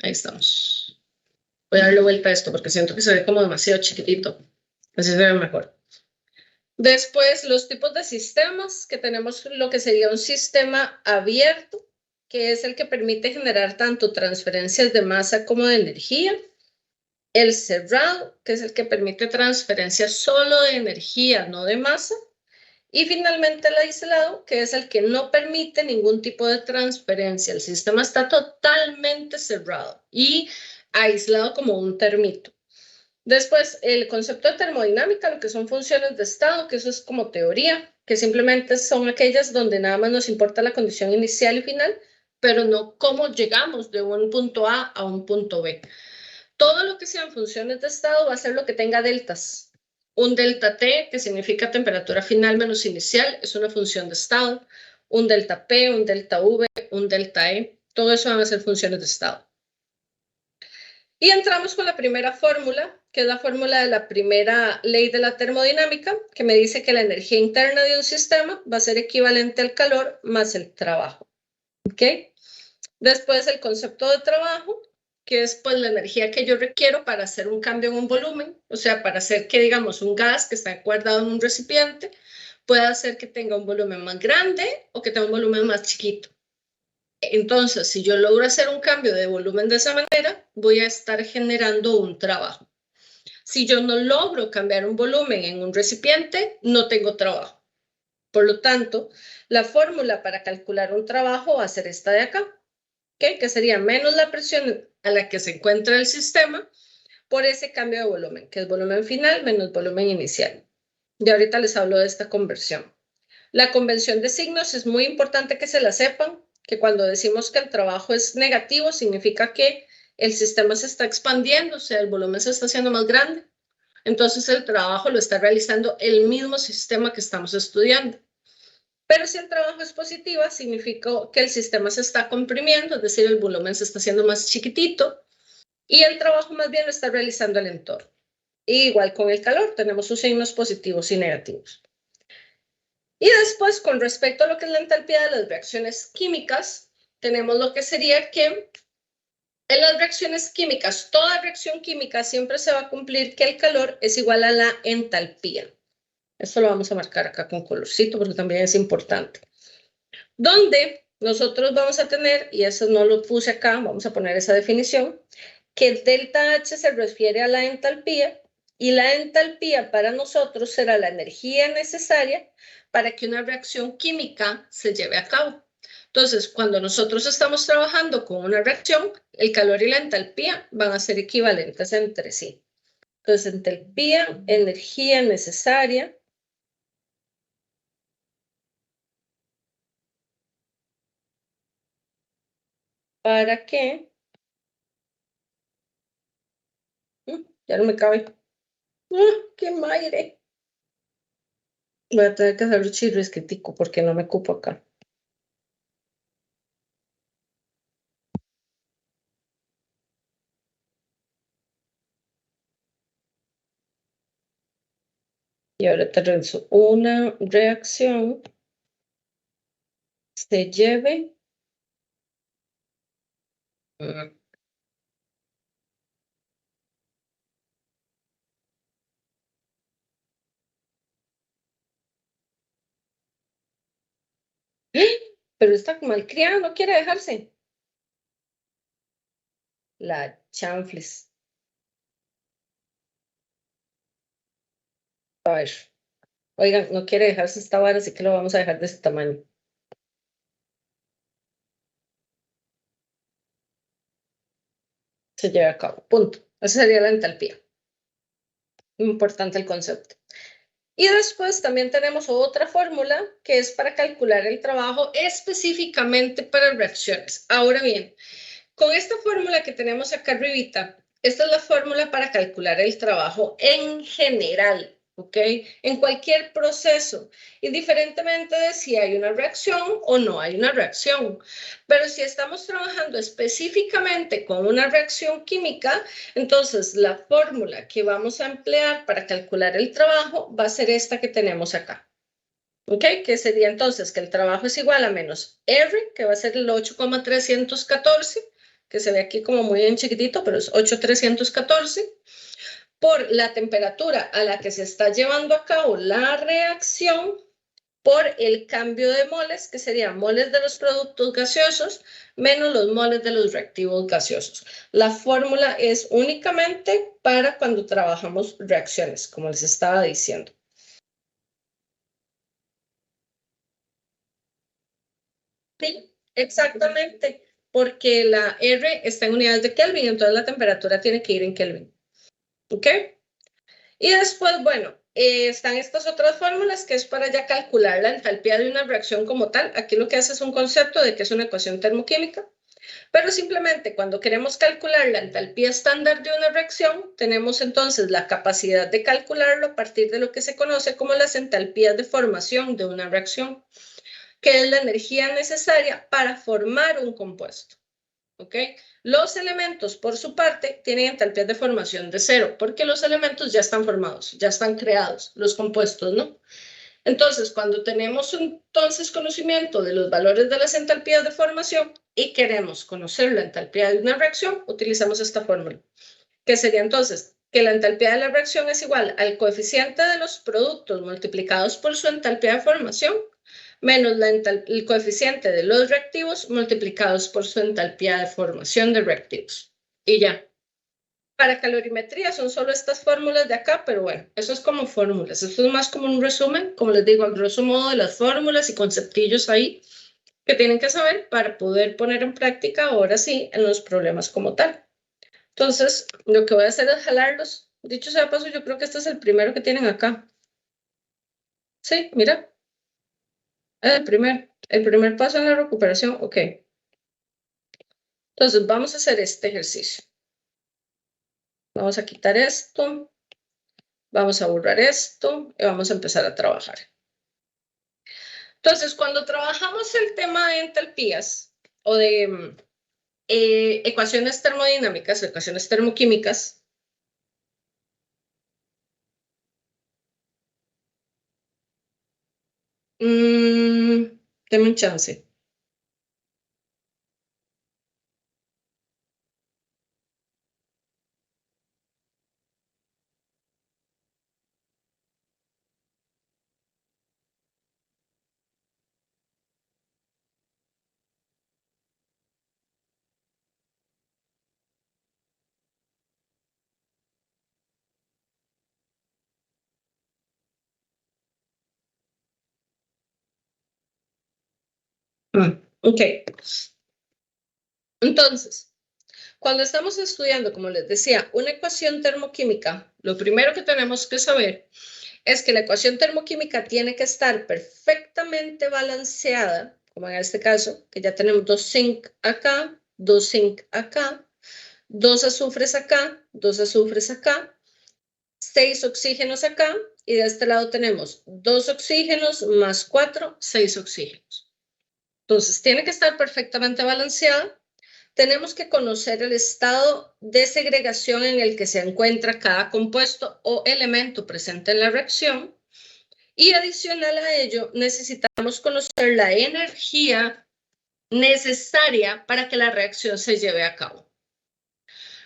Ahí estamos. Voy a darle vuelta a esto porque siento que se ve como demasiado chiquitito. Así se ve mejor. Después, los tipos de sistemas, que tenemos lo que sería un sistema abierto, que es el que permite generar tanto transferencias de masa como de energía. El cerrado, que es el que permite transferencias solo de energía, no de masa. Y finalmente el aislado, que es el que no permite ningún tipo de transferencia. El sistema está totalmente cerrado y aislado como un termito. Después, el concepto de termodinámica, lo que son funciones de estado, que eso es como teoría, que simplemente son aquellas donde nada más nos importa la condición inicial y final, pero no cómo llegamos de un punto A a un punto B. Todo lo que sean funciones de estado va a ser lo que tenga deltas. Un delta T, que significa temperatura final menos inicial, es una función de estado. Un delta P, un delta V, un delta E, todo eso van a ser funciones de estado. Y entramos con la primera fórmula, que es la fórmula de la primera ley de la termodinámica, que me dice que la energía interna de un sistema va a ser equivalente al calor más el trabajo. ¿Ok? Después el concepto de trabajo, que es pues la energía que yo requiero para hacer un cambio en un volumen, o sea, para hacer que, digamos, un gas que está guardado en un recipiente pueda hacer que tenga un volumen más grande o que tenga un volumen más chiquito. Entonces, si yo logro hacer un cambio de volumen de esa manera, voy a estar generando un trabajo. Si yo no logro cambiar un volumen en un recipiente, no tengo trabajo. Por lo tanto, la fórmula para calcular un trabajo va a ser esta de acá, ¿okay? Que sería menos la presión a la que se encuentra el sistema por ese cambio de volumen, que es volumen final menos volumen inicial. Y ahorita les hablo de esta conversión. La convención de signos es muy importante que se la sepan, que cuando decimos que el trabajo es negativo, significa que el sistema se está expandiendo, o sea, el volumen se está haciendo más grande. Entonces el trabajo lo está realizando el mismo sistema que estamos estudiando. Pero si el trabajo es positiva, significa que el sistema se está comprimiendo, es decir, el volumen se está haciendo más chiquitito y el trabajo más bien lo está realizando el entorno. Y igual con el calor, tenemos sus signos positivos y negativos. Y después, con respecto a lo que es la entalpía de las reacciones químicas, tenemos lo que sería que en las reacciones químicas, toda reacción química siempre se va a cumplir que el calor es igual a la entalpía. Esto lo vamos a marcar acá con colorcito porque también es importante. Donde nosotros vamos a tener, y eso no lo puse acá, vamos a poner esa definición, que el delta H se refiere a la entalpía y la entalpía para nosotros será la energía necesaria para que una reacción química se lleve a cabo. Entonces, cuando nosotros estamos trabajando con una reacción, el calor y la entalpía van a ser equivalentes entre sí. Entonces, entalpía, energía necesaria para que... ya no me cabe. ¡Qué madre! Voy a tener que hacer un chirrisquitico porque no me cupo acá. Y ahora te reviso una reacción se lleve pero está malcriada, no quiere dejarse. La chanfles. A ver. Oigan, no quiere dejarse esta vara, así que lo vamos a dejar de este tamaño. Se lleva a cabo. Punto. Esa sería la entalpía. Importante el concepto. Y después también tenemos otra fórmula que es para calcular el trabajo específicamente para reacciones. Ahora bien, con esta fórmula que tenemos acá arribita, esta es la fórmula para calcular el trabajo en general, ¿ok? En cualquier proceso, indiferentemente de si hay una reacción o no hay una reacción. Pero si estamos trabajando específicamente con una reacción química, entonces la fórmula que vamos a emplear para calcular el trabajo va a ser esta que tenemos acá. ¿Ok? Que sería entonces que el trabajo es igual a menos R, que va a ser el 8,314, que se ve aquí como muy en chiquitito, pero es 8,314, por la temperatura a la que se está llevando a cabo la reacción, por el cambio de moles, que serían moles de los productos gaseosos menos los moles de los reactivos gaseosos. La fórmula es únicamente para cuando trabajamos reacciones, como les estaba diciendo. Sí, exactamente, porque la R está en unidades de Kelvin, entonces la temperatura tiene que ir en Kelvin. ¿Ok? Y después, bueno, están estas otras fórmulas que es para ya calcular la entalpía de una reacción como tal. Aquí lo que hace es un concepto de que es una ecuación termoquímica, pero simplemente cuando queremos calcular la entalpía estándar de una reacción, tenemos entonces la capacidad de calcularlo a partir de lo que se conoce como las entalpías de formación de una reacción, que es la energía necesaria para formar un compuesto. ¿Ok? Los elementos, por su parte, tienen entalpías de formación de 0, porque los elementos ya están formados, ya están creados, los compuestos, ¿no? Entonces, cuando tenemos entonces conocimiento de los valores de las entalpías de formación y queremos conocer la entalpía de una reacción, utilizamos esta fórmula, que sería entonces que la entalpía de la reacción es igual al coeficiente de los productos multiplicados por su entalpía de formación menos el coeficiente de los reactivos multiplicados por su entalpía de formación de reactivos. Y ya. Para calorimetría son solo estas fórmulas de acá, pero bueno, eso es como fórmulas. Esto es más como un resumen, como les digo, a grosso modo de las fórmulas y conceptillos ahí que tienen que saber para poder poner en práctica ahora sí en los problemas como tal. Entonces, lo que voy a hacer es jalarlos. Dicho sea de paso, yo creo que este es el primero que tienen acá. Sí, mira. El primer paso en la recuperación, ok. Entonces, vamos a hacer este ejercicio. Vamos a quitar esto, vamos a borrar esto y vamos a empezar a trabajar. Entonces, cuando trabajamos el tema de entalpías o de ecuaciones termodinámicas, ecuaciones termoquímicas, denme un chance. Ok. Entonces, cuando estamos estudiando, como les decía, una ecuación termoquímica, lo primero que tenemos que saber es que la ecuación termoquímica tiene que estar perfectamente balanceada, como en este caso, que ya tenemos 2 zinc acá, 2 zinc acá, 2 azufres acá, 2 azufres acá, 6 oxígenos acá, y de este lado tenemos 2 oxígenos más 4, 6 oxígenos. Entonces, tiene que estar perfectamente balanceada. Tenemos que conocer el estado de segregación en el que se encuentra cada compuesto o elemento presente en la reacción. Y adicional a ello, necesitamos conocer la energía necesaria para que la reacción se lleve a cabo.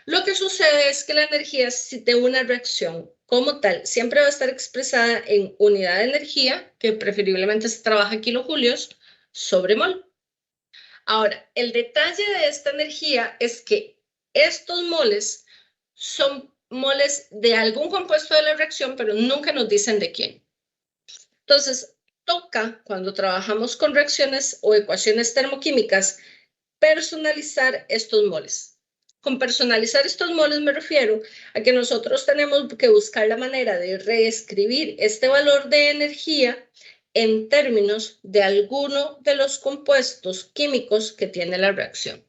Lo que sucede es que la energía de una reacción como tal siempre va a estar expresada en unidad de energía, que preferiblemente se trabaja en kilojulios, sobre mol. Ahora, el detalle de esta energía es que estos moles son moles de algún compuesto de la reacción, pero nunca nos dicen de quién. Entonces, toca, cuando trabajamos con reacciones o ecuaciones termoquímicas, personalizar estos moles. Con personalizar estos moles me refiero a que nosotros tenemos que buscar la manera de reescribir este valor de energía en términos de alguno de los compuestos químicos que tiene la reacción.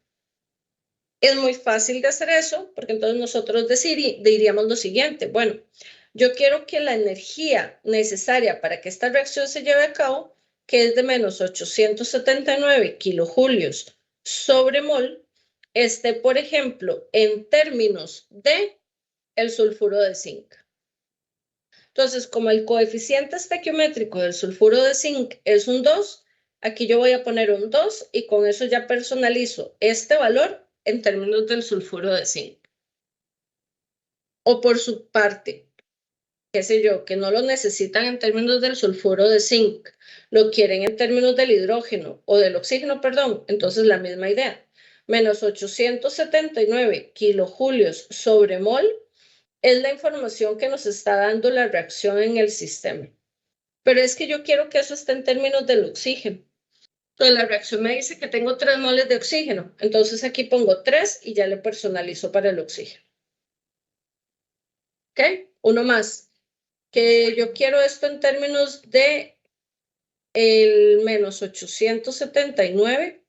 Es muy fácil de hacer eso, porque entonces nosotros diríamos lo siguiente: bueno, yo quiero que la energía necesaria para que esta reacción se lleve a cabo, que es de menos 879 kilojulios sobre mol, esté, por ejemplo, en términos de el sulfuro de zinc. Entonces, como el coeficiente estequiométrico del sulfuro de zinc es un 2, aquí yo voy a poner un 2 y con eso ya personalizo este valor en términos del sulfuro de zinc. O por su parte, qué sé yo, que no lo necesitan en términos del sulfuro de zinc, lo quieren en términos del hidrógeno o del oxígeno, perdón, entonces la misma idea. Menos 879 kilojulios sobre mol es la información que nos está dando la reacción en el sistema. Pero es que yo quiero que eso esté en términos del oxígeno. Entonces la reacción me dice que tengo 3 moles de oxígeno. Entonces aquí pongo 3 y ya le personalizo para el oxígeno. ¿Ok? Uno más. Que yo quiero esto en términos de el menos 879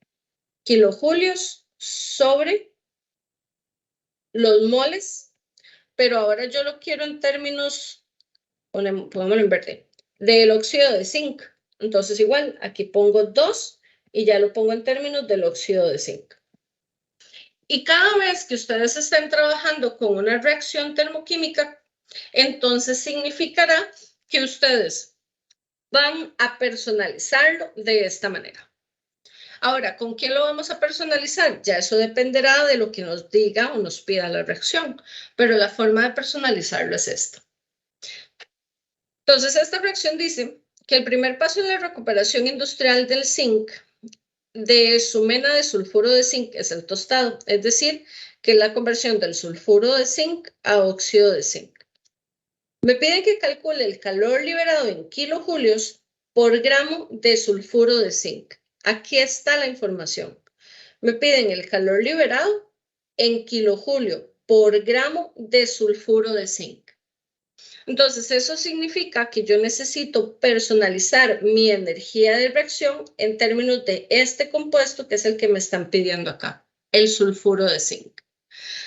kilojulios sobre los moles, pero ahora yo lo quiero en términos, pongámoslo en verde, del óxido de zinc. Entonces igual, aquí pongo 2 y ya lo pongo en términos del óxido de zinc. Y cada vez que ustedes estén trabajando con una reacción termoquímica, entonces significará que ustedes van a personalizarlo de esta manera. Ahora, ¿con quién lo vamos a personalizar? Ya eso dependerá de lo que nos diga o nos pida la reacción, pero la forma de personalizarlo es esta. Entonces, esta reacción dice que el primer paso en la recuperación industrial del zinc de su mena de sulfuro de zinc es el tostado, es decir, que es la conversión del sulfuro de zinc a óxido de zinc. Me piden que calcule el calor liberado en kilojulios por gramo de sulfuro de zinc. Aquí está la información. Me piden el calor liberado en kilojulio por gramo de sulfuro de zinc. Entonces, eso significa que yo necesito personalizar mi energía de reacción en términos de este compuesto, que es el que me están pidiendo acá, el sulfuro de zinc.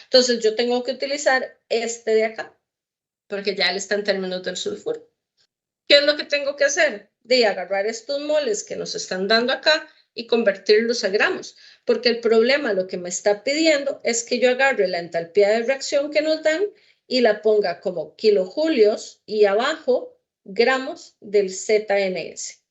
Entonces, yo tengo que utilizar este de acá, porque ya él está en términos del sulfuro. ¿Qué es lo que tengo que hacer? De agarrar estos moles que nos están dando acá y convertirlos a gramos, porque el problema lo que me está pidiendo es que yo agarre la entalpía de reacción que nos dan y la ponga como kilojulios y abajo gramos del ZNS.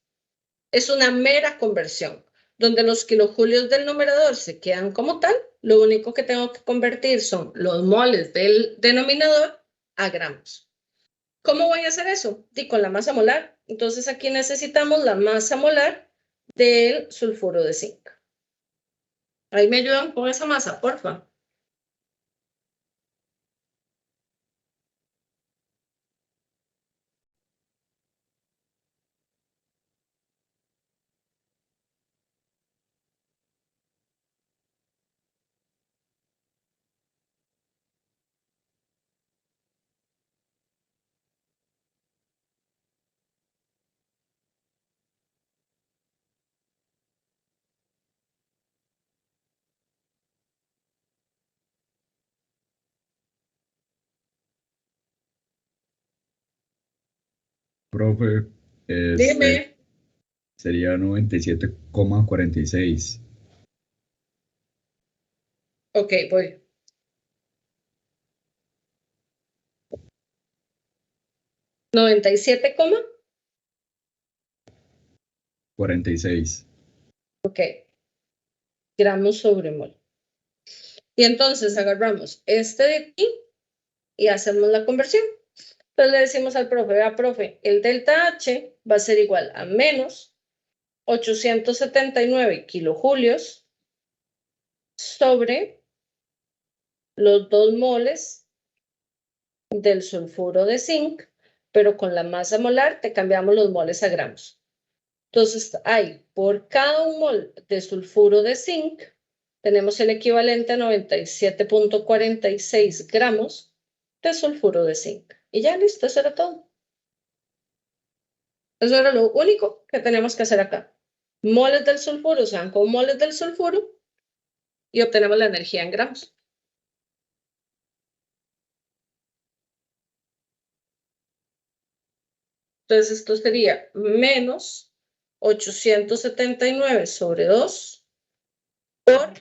Es una mera conversión, donde los kilojulios del numerador se quedan como tal, lo único que tengo que convertir son los moles del denominador a gramos. ¿Cómo voy a hacer eso? Y con la masa molar. Entonces aquí necesitamos la masa molar del sulfuro de zinc. Ahí me ayudan con esa masa, porfa. Profe, Dime. sería 97,46. Ok, voy. 97, ok, gramos sobre mol. Y entonces agarramos este de aquí y hacemos la conversión. Entonces le decimos al profe, vea, profe, el delta H va a ser igual a menos 879 kilojulios sobre los 2 moles del sulfuro de zinc, pero con la masa molar te cambiamos los moles a gramos. Entonces, hay por cada un mol de sulfuro de zinc, tenemos el equivalente a 97,46 gramos de sulfuro de zinc. Y ya listo, eso era todo. Eso era lo único que tenemos que hacer acá. Moles del sulfuro se dan con moles del sulfuro y obtenemos la energía en gramos. Entonces, esto sería menos 879 sobre 2 por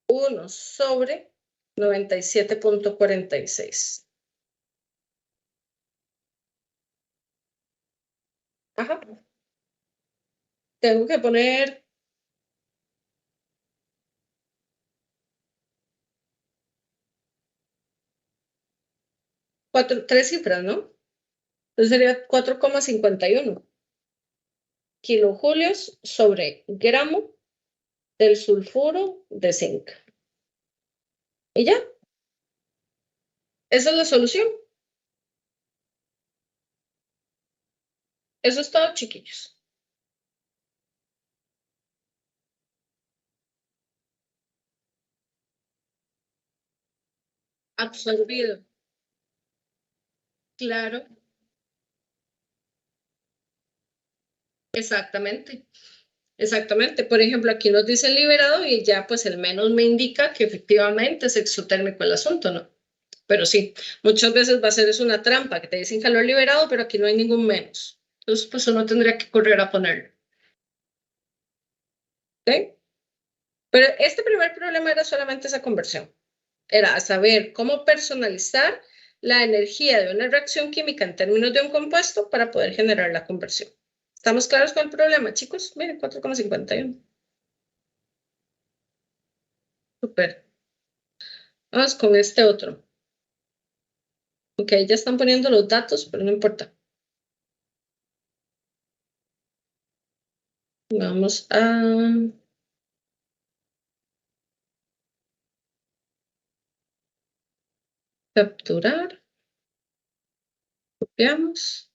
1 sobre 97,46. Ajá. Tengo que poner Tres cifras, ¿no? Entonces sería 4,51 kilojulios sobre gramo del sulfuro de zinc. Y ya. Esa es la solución. Eso es todo, chiquillos. Absorbido. Claro. Exactamente. Exactamente. Por ejemplo, aquí nos dice liberado y ya pues el menos me indica que efectivamente es exotérmico el asunto, ¿no? Pero sí, muchas veces va a ser eso una trampa, que te dicen calor liberado, pero aquí no hay ningún menos. Entonces, pues uno tendría que correr a ponerlo. ¿Ok? Pero este primer problema era solamente esa conversión. Era saber cómo personalizar la energía de una reacción química en términos de un compuesto para poder generar la conversión. ¿Estamos claros con el problema, chicos? Miren, 4,51. Súper. Vamos con este otro. Ok, ya están poniendo los datos, pero no importa. Vamos a capturar. Copiamos.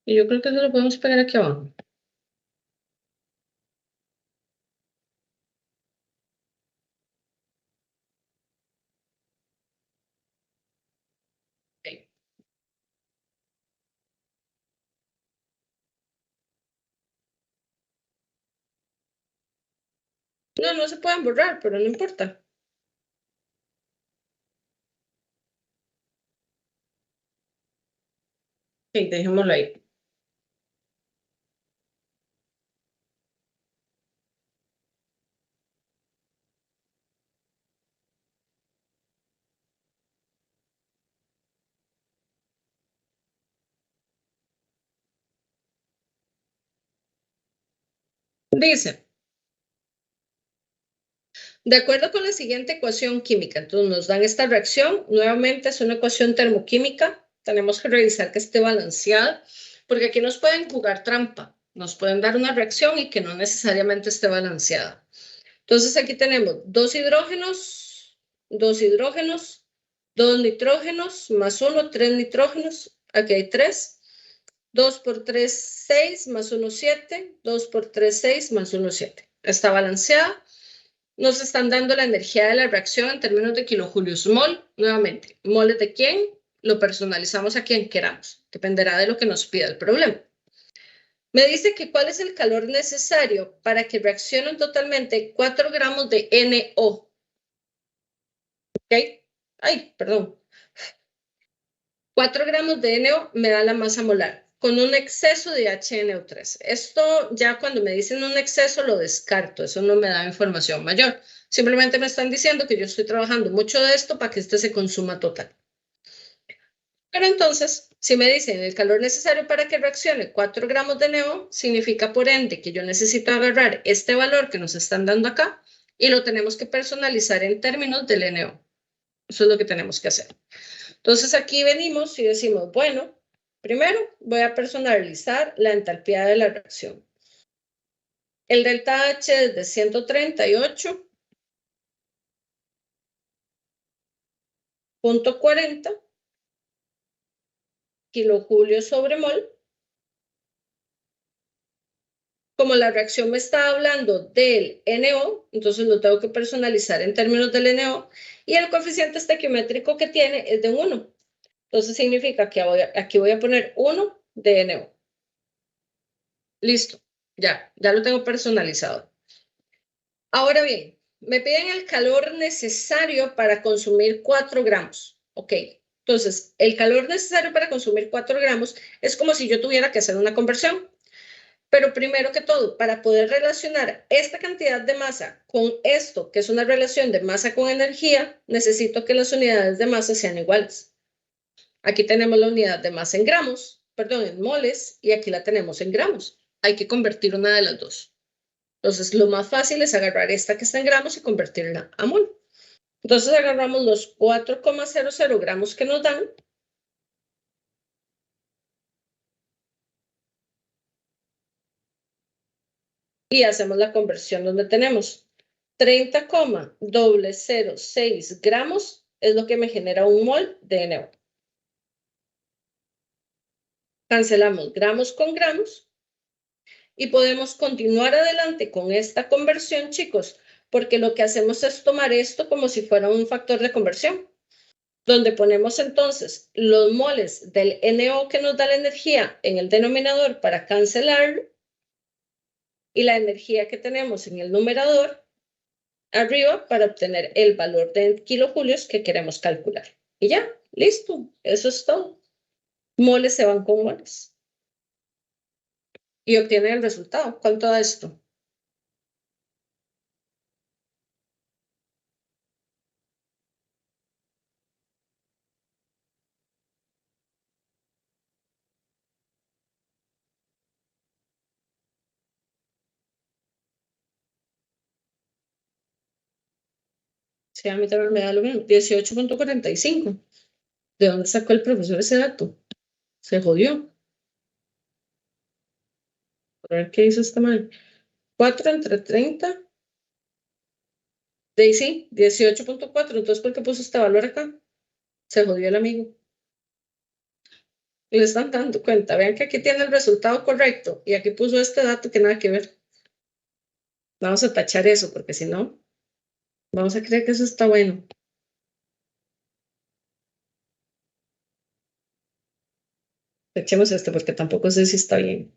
Y yo creo que eso lo podemos pegar aquí abajo. Okay. No, no se pueden borrar, pero no importa. Ok, dejémoslo ahí. Dice, de acuerdo con la siguiente ecuación química, entonces nos dan esta reacción, nuevamente es una ecuación termoquímica, tenemos que revisar que esté balanceada, porque aquí nos pueden jugar trampa, nos pueden dar una reacción y que no necesariamente esté balanceada. Entonces aquí tenemos dos hidrógenos, dos nitrógenos, más uno, tres nitrógenos, aquí hay tres, 2 por 3, 6, más 1, 7, 2 por 3, 6, más 1, 7. Está balanceada. Nos están dando la energía de la reacción en términos de kilojulios mol. Nuevamente, ¿moles de quién? Lo personalizamos a quien queramos. Dependerá de lo que nos pida el problema. Me dice que cuál es el calor necesario para que reaccionen totalmente 4 gramos de NO. ¿Ok? Ay, perdón. 4 gramos de NO me da la masa molar con un exceso de HNO3. Esto ya cuando me dicen un exceso lo descarto, eso no me da información mayor. Simplemente me están diciendo que yo estoy trabajando mucho de esto para que este se consuma total. Pero entonces, si me dicen el calor necesario para que reaccione 4 gramos de NO, significa por ende que yo necesito agarrar este valor que nos están dando acá y lo tenemos que personalizar en términos del NO. Eso es lo que tenemos que hacer. Entonces aquí venimos y decimos, bueno, primero voy a personalizar la entalpía de la reacción. El delta H es de 138.40 kilojulios sobre mol. Como la reacción me está hablando del NO, entonces lo tengo que personalizar en términos del NO y el coeficiente estequiométrico que tiene es de 1. Entonces significa que aquí voy a poner 1 de NO. Listo, ya lo tengo personalizado. Ahora bien, me piden el calor necesario para consumir 4 gramos. Ok, entonces el calor necesario para consumir 4 gramos es como si yo tuviera que hacer una conversión. Pero primero que todo, para poder relacionar esta cantidad de masa con esto, que es una relación de masa con energía, necesito que las unidades de masa sean iguales. Aquí tenemos la unidad de masa en gramos, perdón, en moles, y aquí la tenemos en gramos. Hay que convertir una de las dos. Entonces, lo más fácil es agarrar esta que está en gramos y convertirla a mol. Entonces, agarramos los 4,00 gramos que nos dan Y hacemos la conversión donde tenemos 30,006 gramos es lo que me genera un mol de NO. Cancelamos gramos con gramos y podemos continuar adelante con esta conversión, chicos, porque lo que hacemos es tomar esto como si fuera un factor de conversión, donde ponemos entonces los moles del NO que nos da la energía en el denominador para cancelarlo y la energía que tenemos en el numerador arriba para obtener el valor de kilojulios que queremos calcular. Y ya, listo, eso es todo. Moles se van con moles. Y obtienen el resultado. ¿Cuánto da esto? Sí, a mí también me da lo mismo. 18,45. ¿De dónde sacó el profesor ese dato? Se jodió. A ver qué hizo esta mal. 4 entre 30. De ahí sí, 18,4. Entonces, ¿por qué puso este valor acá? Se jodió el amigo. Le están dando cuenta. Vean que aquí tiene el resultado correcto y aquí puso este dato que nada que ver. Vamos a tachar eso porque si no, vamos a creer que eso está bueno. Echemos este porque tampoco sé si está bien.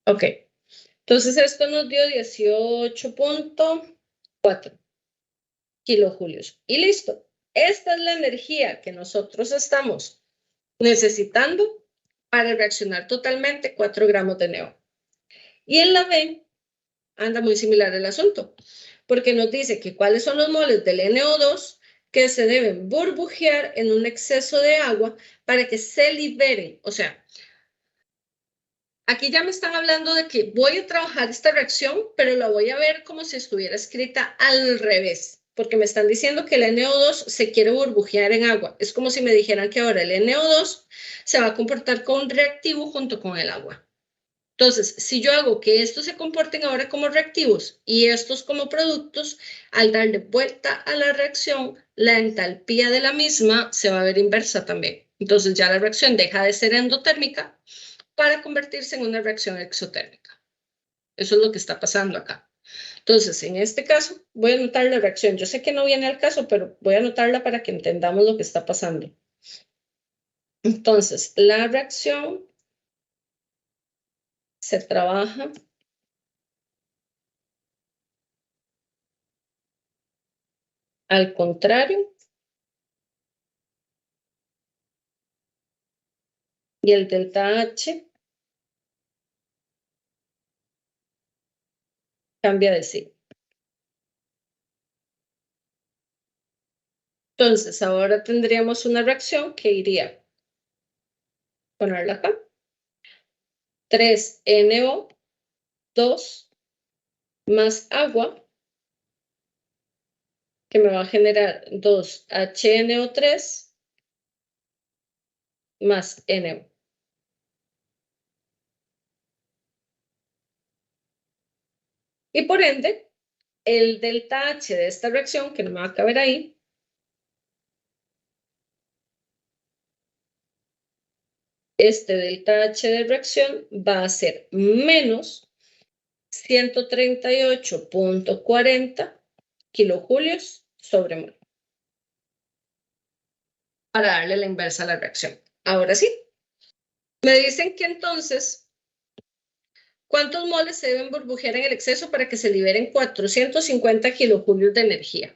Ok, entonces esto nos dio 18,4 kilojulios. Y listo. Esta es la energía que nosotros estamos necesitando para reaccionar totalmente 4 gramos de NO. Y en la B anda muy similar el asunto, porque nos dice que cuáles son los moles del NO2 que se deben burbujear en un exceso de agua para que se liberen. O sea, aquí ya me están hablando de que voy a trabajar esta reacción, pero la voy a ver como si estuviera escrita al revés, porque me están diciendo que el NO2 se quiere burbujear en agua. Es como si me dijeran que ahora el NO2 se va a comportar como un reactivo junto con el agua. Entonces, si yo hago que estos se comporten ahora como reactivos y estos como productos, al darle vuelta a la reacción, la entalpía de la misma se va a ver inversa también. Entonces ya la reacción deja de ser endotérmica para convertirse en una reacción exotérmica. Eso es lo que está pasando acá. Entonces, en este caso, voy a anotar la reacción. Yo sé que no viene al caso, pero voy a anotarla para que entendamos lo que está pasando. Entonces, la reacción se trabaja al contrario y el delta H cambia de signo. Entonces, ahora tendríamos una reacción que iría, ponerla acá, 3NO2 más agua, que me va a generar 2HNO3 más NO. Y por ende, el delta H de esta reacción, que no me va a caber ahí, este delta H de reacción va a ser menos 138,40 kilojulios sobre mol. Para darle la inversa a la reacción. Ahora sí. Me dicen que entonces, ¿cuántos moles se deben burbujear en el exceso para que se liberen 450 kilojulios de energía?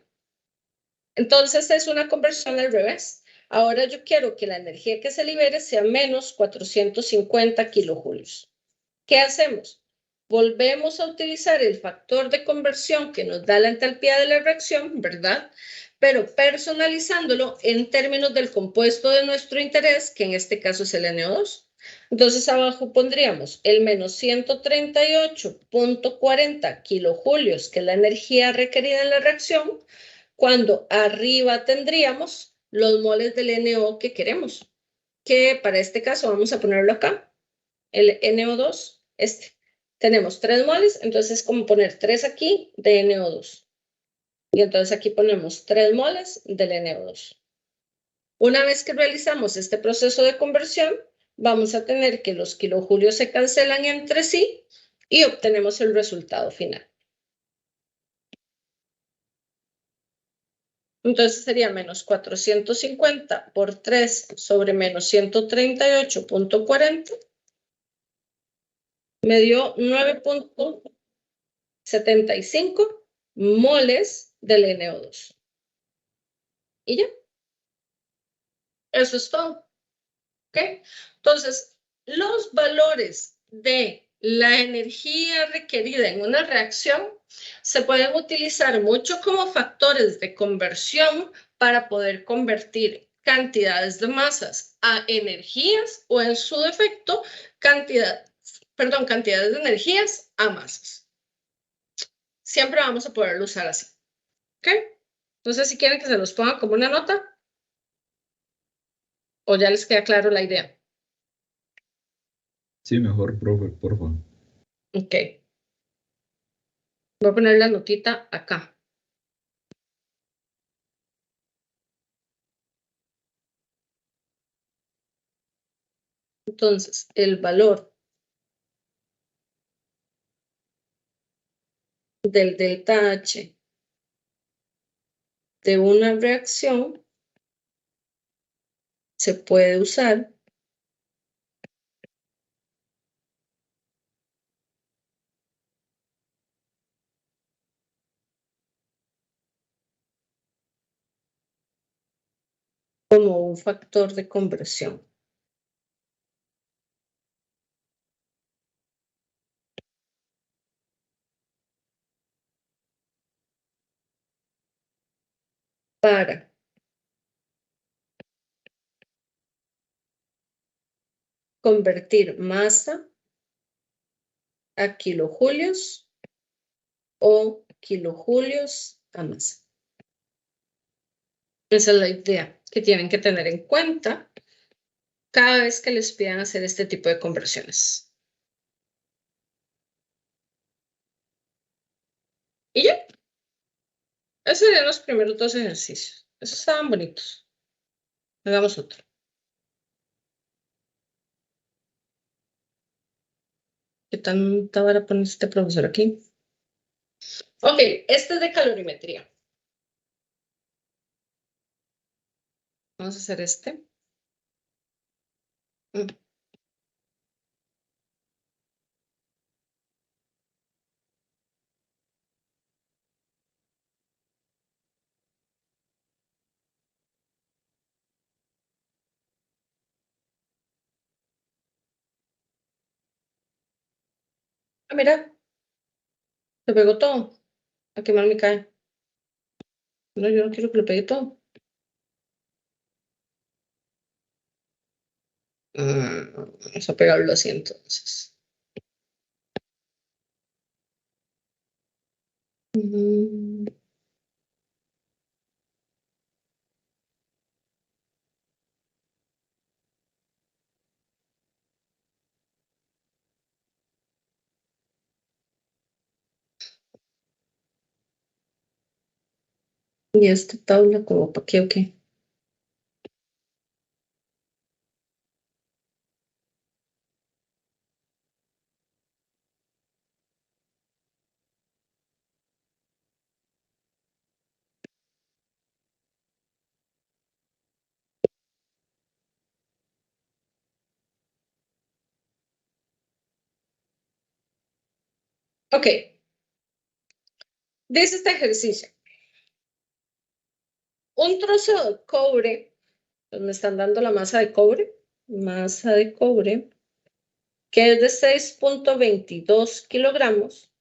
Entonces es una conversión al revés. Ahora yo quiero que la energía que se libere sea menos 450 kilojulios. ¿Qué hacemos? Volvemos a utilizar el factor de conversión que nos da la entalpía de la reacción, ¿verdad? Pero personalizándolo en términos del compuesto de nuestro interés, que en este caso es el NO2. Entonces abajo pondríamos el menos 138,40 kilojulios, que es la energía requerida en la reacción, cuando arriba tendríamos los moles del NO que queremos, que para este caso vamos a ponerlo acá, el NO2, tenemos 3 moles, entonces es como poner 3 aquí de NO2. Y entonces aquí ponemos 3 moles del NO2. Una vez que realizamos este proceso de conversión, vamos a tener que los kilojulios se cancelan entre sí y obtenemos el resultado final. Entonces sería menos 450 por 3 sobre menos 138.40. Me dio 9.75 moles del NO2. Y ya. Eso es todo. ¿Ok? Entonces, los valores de la energía requerida en una reacción se pueden utilizar mucho como factores de conversión para poder convertir cantidades de masas a energías o, en su defecto, cantidades de energías a masas. Siempre vamos a poderlo usar así. ¿Ok? Entonces, si quieren que se los ponga como una nota, o ya les queda claro la idea. Sí, mejor, profe, por favor. Ok. Voy a poner la notita acá. Entonces, el valor del delta H de una reacción se puede usar como un factor de conversión. Para convertir masa a kilojulios o kilojulios a masa. Esa es la idea que tienen que tener en cuenta cada vez que les pidan hacer este tipo de conversiones. Y ya. Esos serían los primeros 2 ejercicios. Esos estaban bonitos. Hagamos otro. ¿Qué tanta vara pone este profesor aquí? Ok, este es de calorimetría. Vamos a hacer este. Ah, mira, se pegó todo. A qué mal me cae. No, yo no quiero que lo pegue todo. Vamos a pegarlo así entonces. Y esta tabla como para qué o qué. Ok. Dice este ejercicio. Un trozo de cobre, pues me están dando la masa de cobre, que es de 6.22 kilogramos,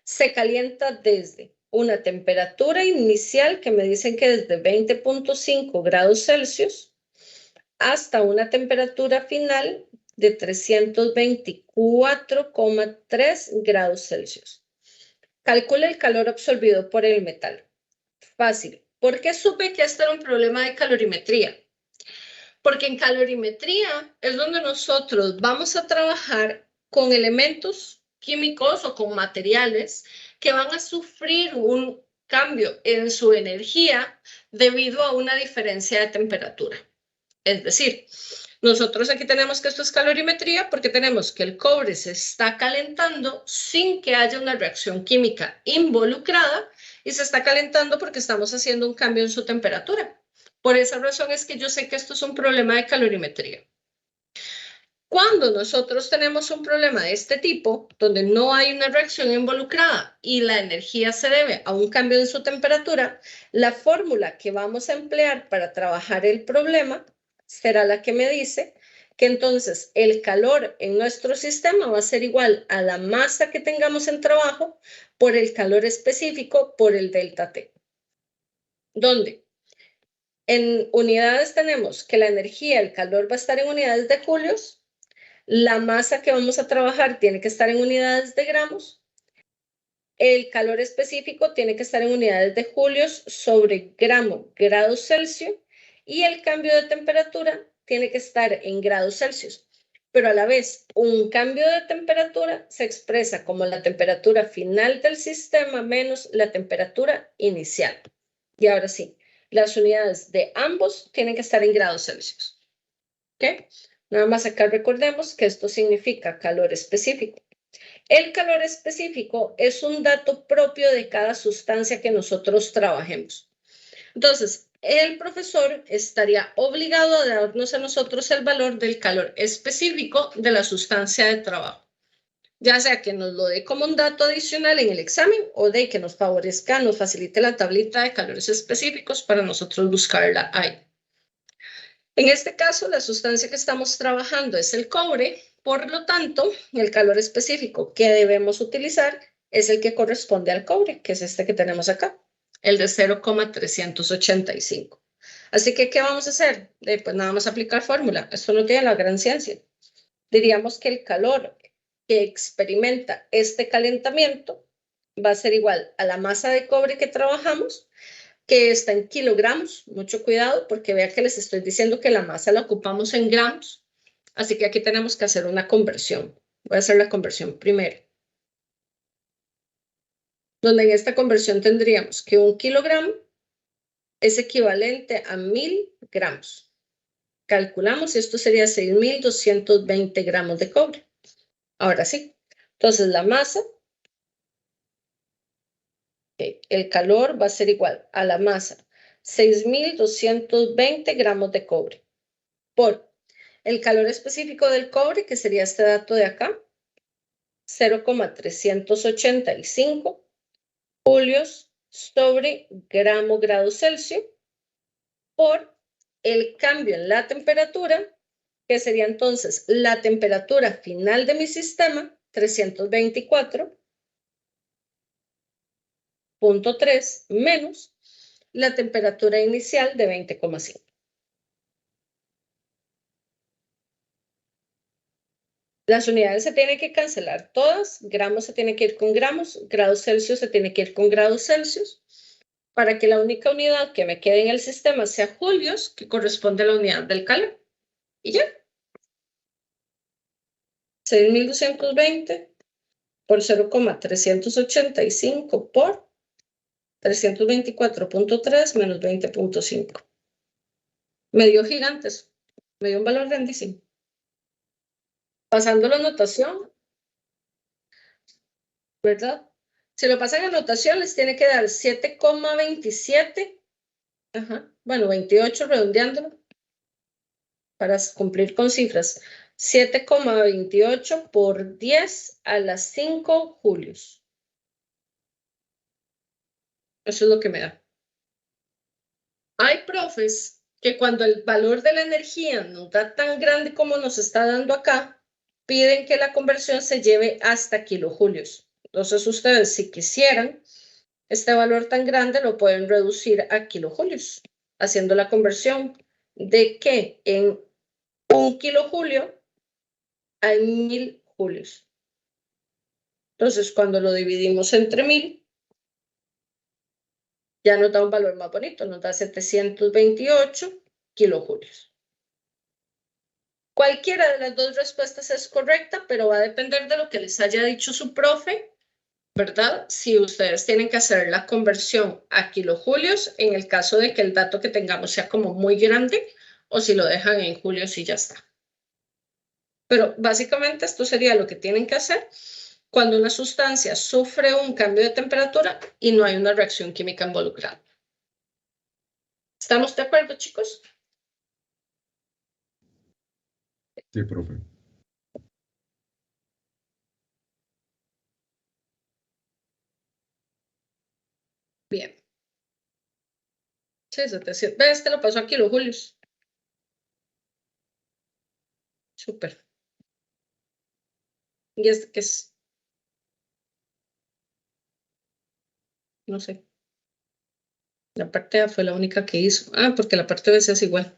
se calienta desde una temperatura inicial que me dicen que es de 20.5 grados Celsius hasta una temperatura final de 324,3 grados Celsius. Calcula el calor absorbido por el metal. Fácil. ¿Por qué supe que este era un problema de calorimetría? Porque en calorimetría es donde nosotros vamos a trabajar con elementos químicos o con materiales que van a sufrir un cambio en su energía debido a una diferencia de temperatura. Es decir, nosotros aquí tenemos que esto es calorimetría porque tenemos que el cobre se está calentando sin que haya una reacción química involucrada y se está calentando porque estamos haciendo un cambio en su temperatura. Por esa razón es que yo sé que esto es un problema de calorimetría. Cuando nosotros tenemos un problema de este tipo, donde no hay una reacción involucrada y la energía se debe a un cambio en su temperatura, la fórmula que vamos a emplear para trabajar el problema será la que me dice que entonces el calor en nuestro sistema va a ser igual a la masa que tengamos en trabajo por el calor específico por el delta T. ¿Dónde? En unidades tenemos que la energía, el calor va a estar en unidades de julios. La masa que vamos a trabajar tiene que estar en unidades de gramos. El calor específico tiene que estar en unidades de julios sobre grados Celsius. Y el cambio de temperatura tiene que estar en grados Celsius. Pero a la vez, un cambio de temperatura se expresa como la temperatura final del sistema menos la temperatura inicial. Y ahora sí, las unidades de ambos tienen que estar en grados Celsius. ¿Ok? Nada más acá recordemos que esto significa calor específico. El calor específico es un dato propio de cada sustancia que nosotros trabajemos. Entonces, el profesor estaría obligado a darnos a nosotros el valor del calor específico de la sustancia de trabajo. Ya sea que nos lo dé como un dato adicional en el examen o de que nos favorezca, nos facilite la tablita de calores específicos para nosotros buscarla ahí. En este caso, la sustancia que estamos trabajando es el cobre, por lo tanto, el calor específico que debemos utilizar es el que corresponde al cobre, que es este que tenemos acá, el de 0,385. Así que, ¿qué vamos a hacer? Pues nada más aplicar fórmula. Esto no tiene la gran ciencia. Diríamos que el calor que experimenta este calentamiento va a ser igual a la masa de cobre que trabajamos, que está en kilogramos. Mucho cuidado porque vea que les estoy diciendo que la masa la ocupamos en gramos. Así que aquí tenemos que hacer una conversión. Voy a hacer la conversión primero. Donde en esta conversión tendríamos que 1 kilogramo es equivalente a 1000 gramos. Calculamos y esto sería 6220 gramos de cobre. Ahora sí. Entonces la masa, el calor va a ser igual a la masa 6220 gramos de cobre por el calor específico del cobre, que sería este dato de acá, 0,385 julios sobre grado Celsius, por el cambio en la temperatura, que sería entonces la temperatura final de mi sistema, 324.3 menos la temperatura inicial de 20,5. Las unidades se tienen que cancelar todas, gramos se tiene que ir con gramos, grados Celsius se tiene que ir con grados Celsius, para que la única unidad que me quede en el sistema sea julios, que corresponde a la unidad del calor. Y ya. 6220 por 0,385 por 324.3 menos 20.5. Me dio gigantes, me dio un valor grandísimo. Pasando la notación, ¿verdad? Si lo pasan a notación, les tiene que dar 7,27, bueno, 28 redondeándolo, para cumplir con cifras. 7,28 por 10 a las 5 julios. Eso es lo que me da. Hay profes que cuando el valor de la energía nos da tan grande como nos está dando acá, piden que la conversión se lleve hasta kilojulios. Entonces ustedes, si quisieran, este valor tan grande lo pueden reducir a kilojulios, haciendo la conversión de que en 1 kilojulio hay 1000 julios. Entonces, cuando lo dividimos entre 1000, ya nos da un valor más bonito, nos da 728 kilojulios. Cualquiera de las dos respuestas es correcta, pero va a depender de lo que les haya dicho su profe, ¿verdad? Si ustedes tienen que hacer la conversión a kilojulios, en el caso de que el dato que tengamos sea como muy grande, o si lo dejan en julios y ya está. Pero básicamente esto sería lo que tienen que hacer cuando una sustancia sufre un cambio de temperatura y no hay una reacción química involucrada. ¿Estamos de acuerdo, chicos? Sí, profe. Bien. Sí, ve, este lo pasó a kilojulios. Súper. ¿Y este qué es? No sé. La parte A fue la única que hizo. Ah, porque la parte B es igual.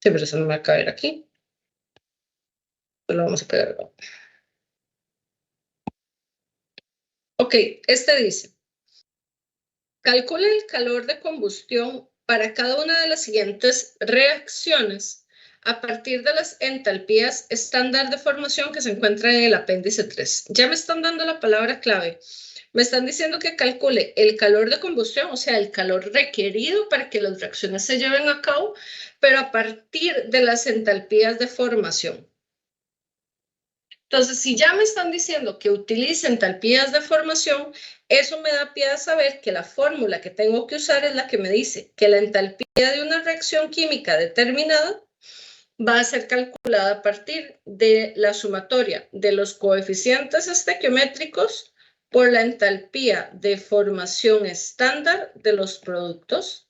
Sí, pero eso no va a caber aquí. Pues lo vamos a pegar acá. Ok, este dice, calcula el calor de combustión para cada una de las siguientes reacciones a partir de las entalpías estándar de formación que se encuentran en el apéndice 3. Ya me están dando la palabra clave. Me están diciendo que calcule el calor de combustión, o sea, el calor requerido para que las reacciones se lleven a cabo, pero a partir de las entalpías de formación. Entonces, si ya me están diciendo que utilicen entalpías de formación, eso me da pie a saber que la fórmula que tengo que usar es la que me dice que la entalpía de una reacción química determinada va a ser calculada a partir de la sumatoria de los coeficientes estequiométricos por la entalpía de formación estándar de los productos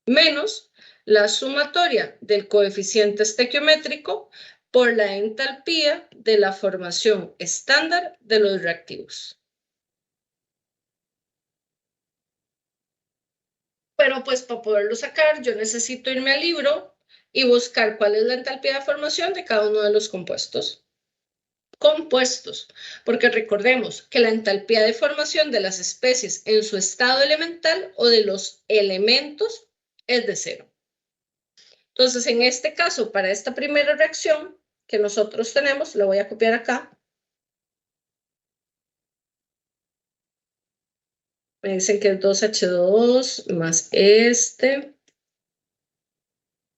menos la sumatoria del coeficiente estequiométrico por la entalpía de la formación estándar de los reactivos. Pero pues para poderlo sacar yo necesito irme al libro y buscar cuál es la entalpía de formación de cada uno de los compuestos. Porque recordemos que la entalpía de formación de las especies en su estado elemental o de los elementos es de 0. Entonces, en este caso, para esta primera reacción que nosotros tenemos, la voy a copiar acá. Me dicen que es 2H2 más este,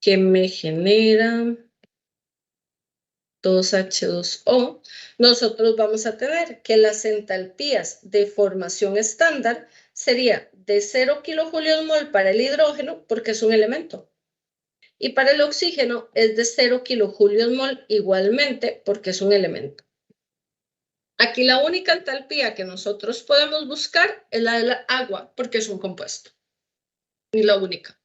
que me genera 2H2O. Nosotros vamos a tener que las entalpías de formación estándar sería de 0 kilojulios mol para el hidrógeno, porque es un elemento. Y para el oxígeno es de 0 kilojulios mol igualmente, porque es un elemento. Aquí la única entalpía que nosotros podemos buscar es la del agua, porque es un compuesto. Y la única.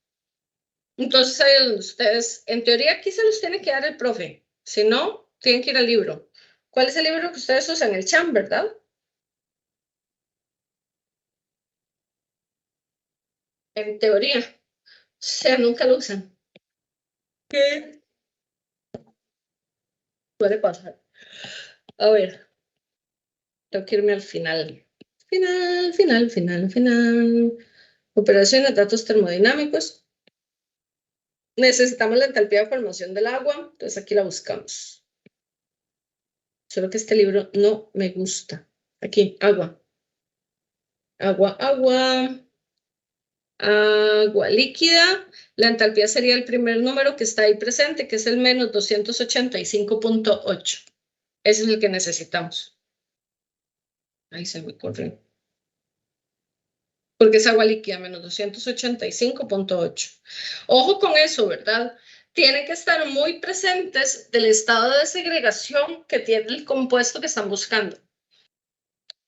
Entonces ahí es donde ustedes, en teoría aquí se los tiene que dar el profe. Si no, tienen que ir al libro. ¿Cuál es el libro que ustedes usan? El CHAM, ¿verdad? En teoría. O sea, nunca lo usan. ¿Qué? Puede pasar. A ver. Tengo que irme al final. Final. Operaciones, datos termodinámicos. Necesitamos la entalpía de formación del agua, entonces aquí la buscamos. Solo que este libro no me gusta. Aquí, agua. Agua líquida. La entalpía sería el primer número que está ahí presente, que es el menos 285.8. Ese es el que necesitamos. Ahí se me corre. Porque es agua líquida, menos 285.8. Ojo con eso, ¿verdad? Tienen que estar muy presentes del estado de segregación que tiene el compuesto que están buscando.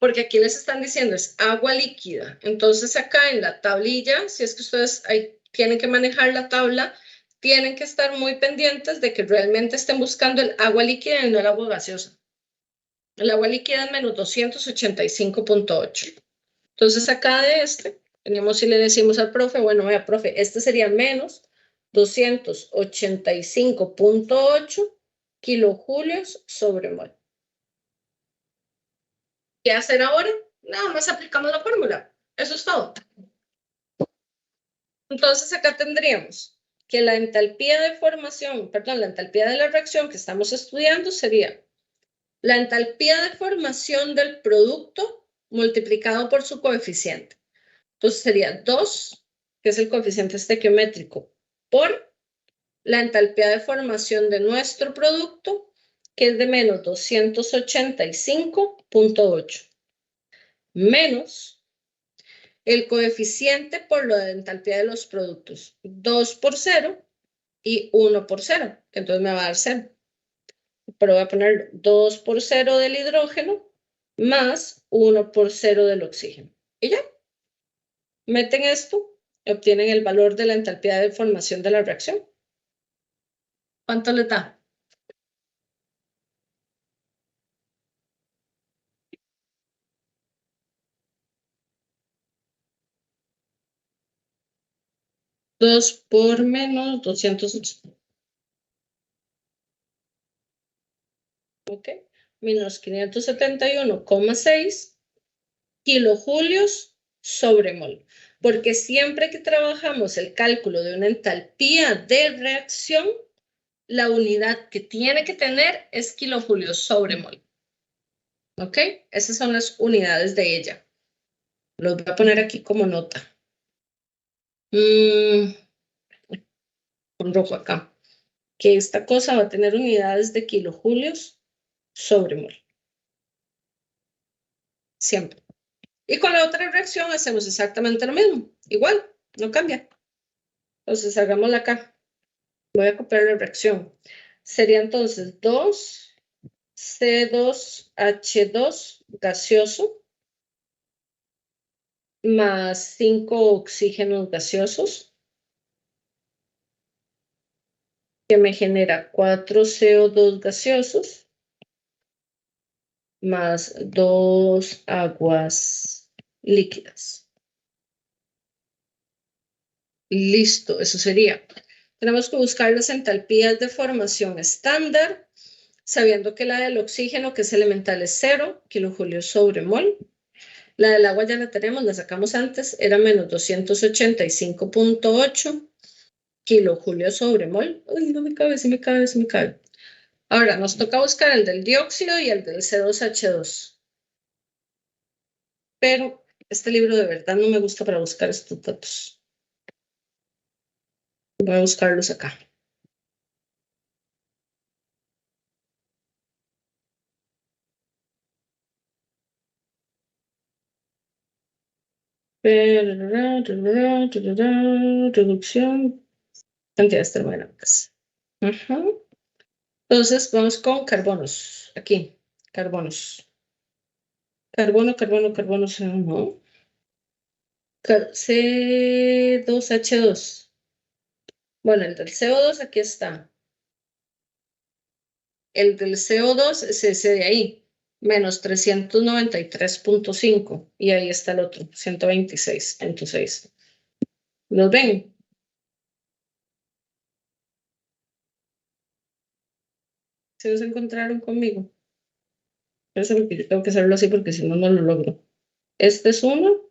Porque aquí les están diciendo es agua líquida. Entonces acá en la tablilla, si es que ustedes tienen que manejar la tabla, tienen que estar muy pendientes de que realmente estén buscando el agua líquida y no el agua gaseosa. El agua líquida es menos 285.8. Entonces acá de tenemos y le decimos al profe, bueno, vea, profe, este sería menos 285.8 kilojulios sobre mol. ¿Qué hacer ahora? Nada más aplicamos la fórmula. Eso es todo. Entonces acá tendríamos que la entalpía de formación, perdón, la entalpía de la reacción que estamos estudiando sería la entalpía de formación del producto multiplicado por su coeficiente. Entonces sería 2, que es el coeficiente estequiométrico, por la entalpía de formación de nuestro producto, que es de menos 285.8, menos el coeficiente por la entalpía de los productos, 2 por 0 y 1 por 0, que entonces me va a dar 0. Pero voy a poner 2 por 0 del hidrógeno más 1 por 0 del oxígeno. Y ya. Meten esto y obtienen el valor de la entalpía de formación de la reacción. ¿Cuánto les da? Dos por menos 280. Ok. Menos 571,6 kilojulios sobre mol. Porque siempre que trabajamos el cálculo de una entalpía de reacción, la unidad que tiene que tener es kilojulios sobre mol. ¿Ok? Esas son las unidades de ella. Los voy a poner aquí como nota. Con rojo acá. Que esta cosa va a tener unidades de kilojulios sobre mol. Siempre. Y con la otra reacción hacemos exactamente lo mismo. Igual, no cambia. Entonces, hagámosla acá. Voy a copiar la reacción. Sería entonces 2C2H2 gaseoso más 5 oxígenos gaseosos, que me genera 4 CO2 gaseosos más 2 aguas líquidas. Listo, eso sería. Tenemos que buscar las entalpías de formación estándar, sabiendo que la del oxígeno, que es elemental, es 0 kilojulios sobre mol. La del agua ya la tenemos, la sacamos antes, era menos 285.8 kilojulios sobre mol. Uy, no me cabe, sí me cabe, sí me cabe. Ahora, nos toca buscar el del dióxido y el del C2H2. Pero este libro de verdad no me gusta para buscar estos datos. Voy a buscarlos acá. Reducción, cantidades termodinámicas. Entonces, vamos con carbonos. Aquí, carbonos. Carbono, no. C2H2. Bueno, el del CO2 aquí está. El del CO2 es ese de ahí, menos 393.5. Y ahí está el otro, 126.6. ¿Los ven? ¿Se encontraron conmigo? Eso es lo que yo tengo que hacerlo así porque si no, no lo logro. Este es uno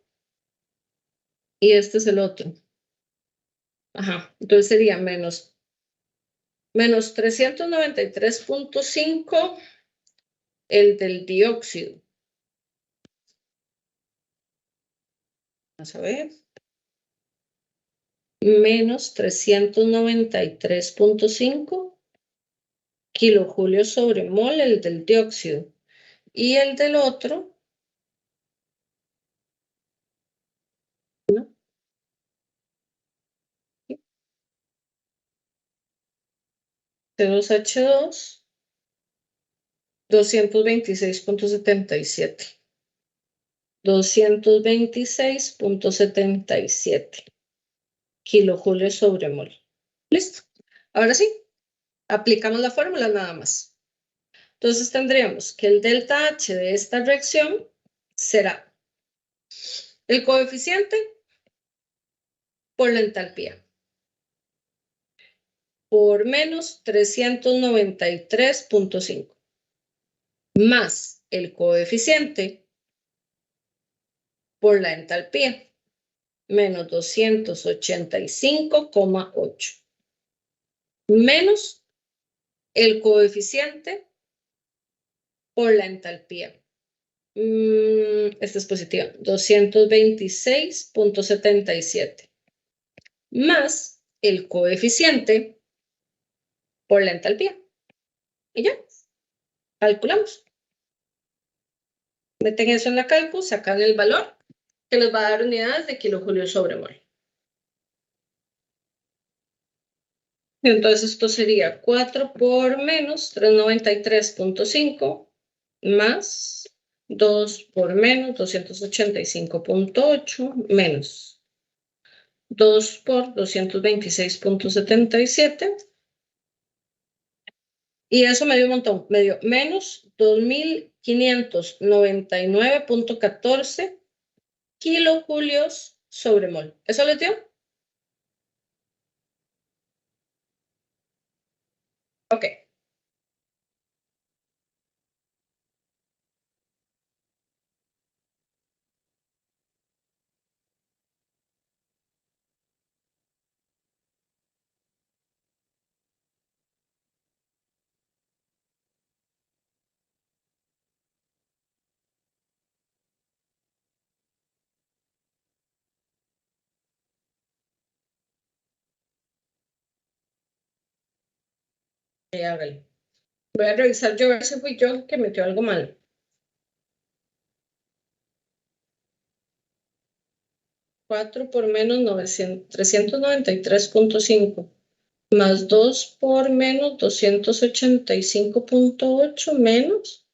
y este es el otro. Ajá, entonces sería menos 393.5 el del dióxido. Vamos a ver. Menos 393.5 kilojulios sobre mol el del dióxido. Y el del otro, ¿no? C2H2, 226.77. 226.77 kilojulios sobre mol. Listo. Ahora sí, aplicamos la fórmula nada más. Entonces tendríamos que el delta H de esta reacción será el coeficiente por la entalpía. por menos 393.5 más el coeficiente por la entalpía, menos 285,8, menos el coeficiente por la entalpía. Esta es positiva, 226.77, más el coeficiente por la entalpía. Y ya, calculamos. Meten eso en la calcu, sacan el valor que les va a dar unidades de kilojulios sobre mol. Entonces esto sería 4 por menos 393.5 más 2 por menos 285.8 menos 2 por 226.77. Y eso me dio un montón, me dio menos 2.599.14 kilojulios sobre mol. ¿Eso les dio? Ok. Hágale. Voy a revisar yo a ver si fui yo que metió algo mal. 4 por menos 393.5 más 2 por menos 285.8 menos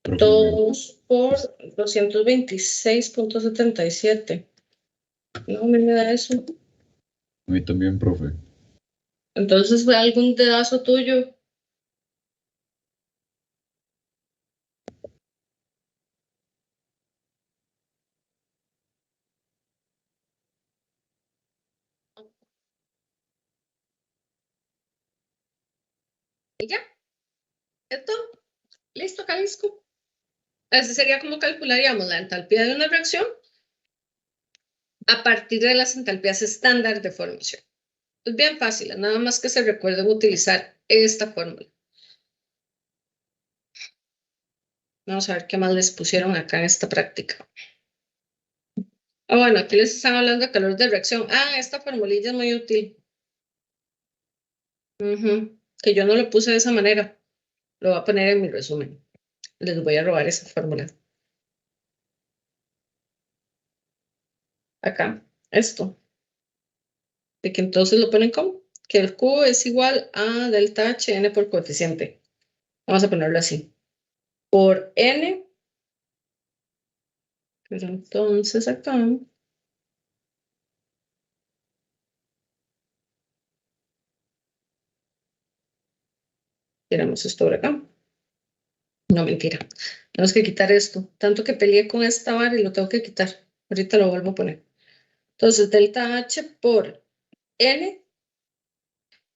Profe, 2 por 226.77. No me da eso. a mí también, profe. Entonces fue algún dedazo tuyo. Y ya, esto, listo, Calisco. Así sería como calcularíamos la entalpía de una reacción a partir de las entalpías estándar de formación. Es bien fácil, nada más que se recuerden utilizar esta fórmula. Vamos a ver qué más les pusieron acá en esta práctica. Bueno, aquí les están hablando de calor de reacción. Esta formulilla es muy útil. Que yo no lo puse de esa manera. Lo voy a poner en mi resumen. Les voy a robar esa fórmula. Acá, esto. De que entonces lo ponen como que el Q es igual a delta HN por coeficiente. Vamos a ponerlo así. Por N. Pero entonces acá. Tiramos esto por acá. No, mentira. Tenemos que quitar esto. Tanto que peleé con esta vara y lo tengo que quitar. Ahorita lo vuelvo a poner. Entonces, delta H por N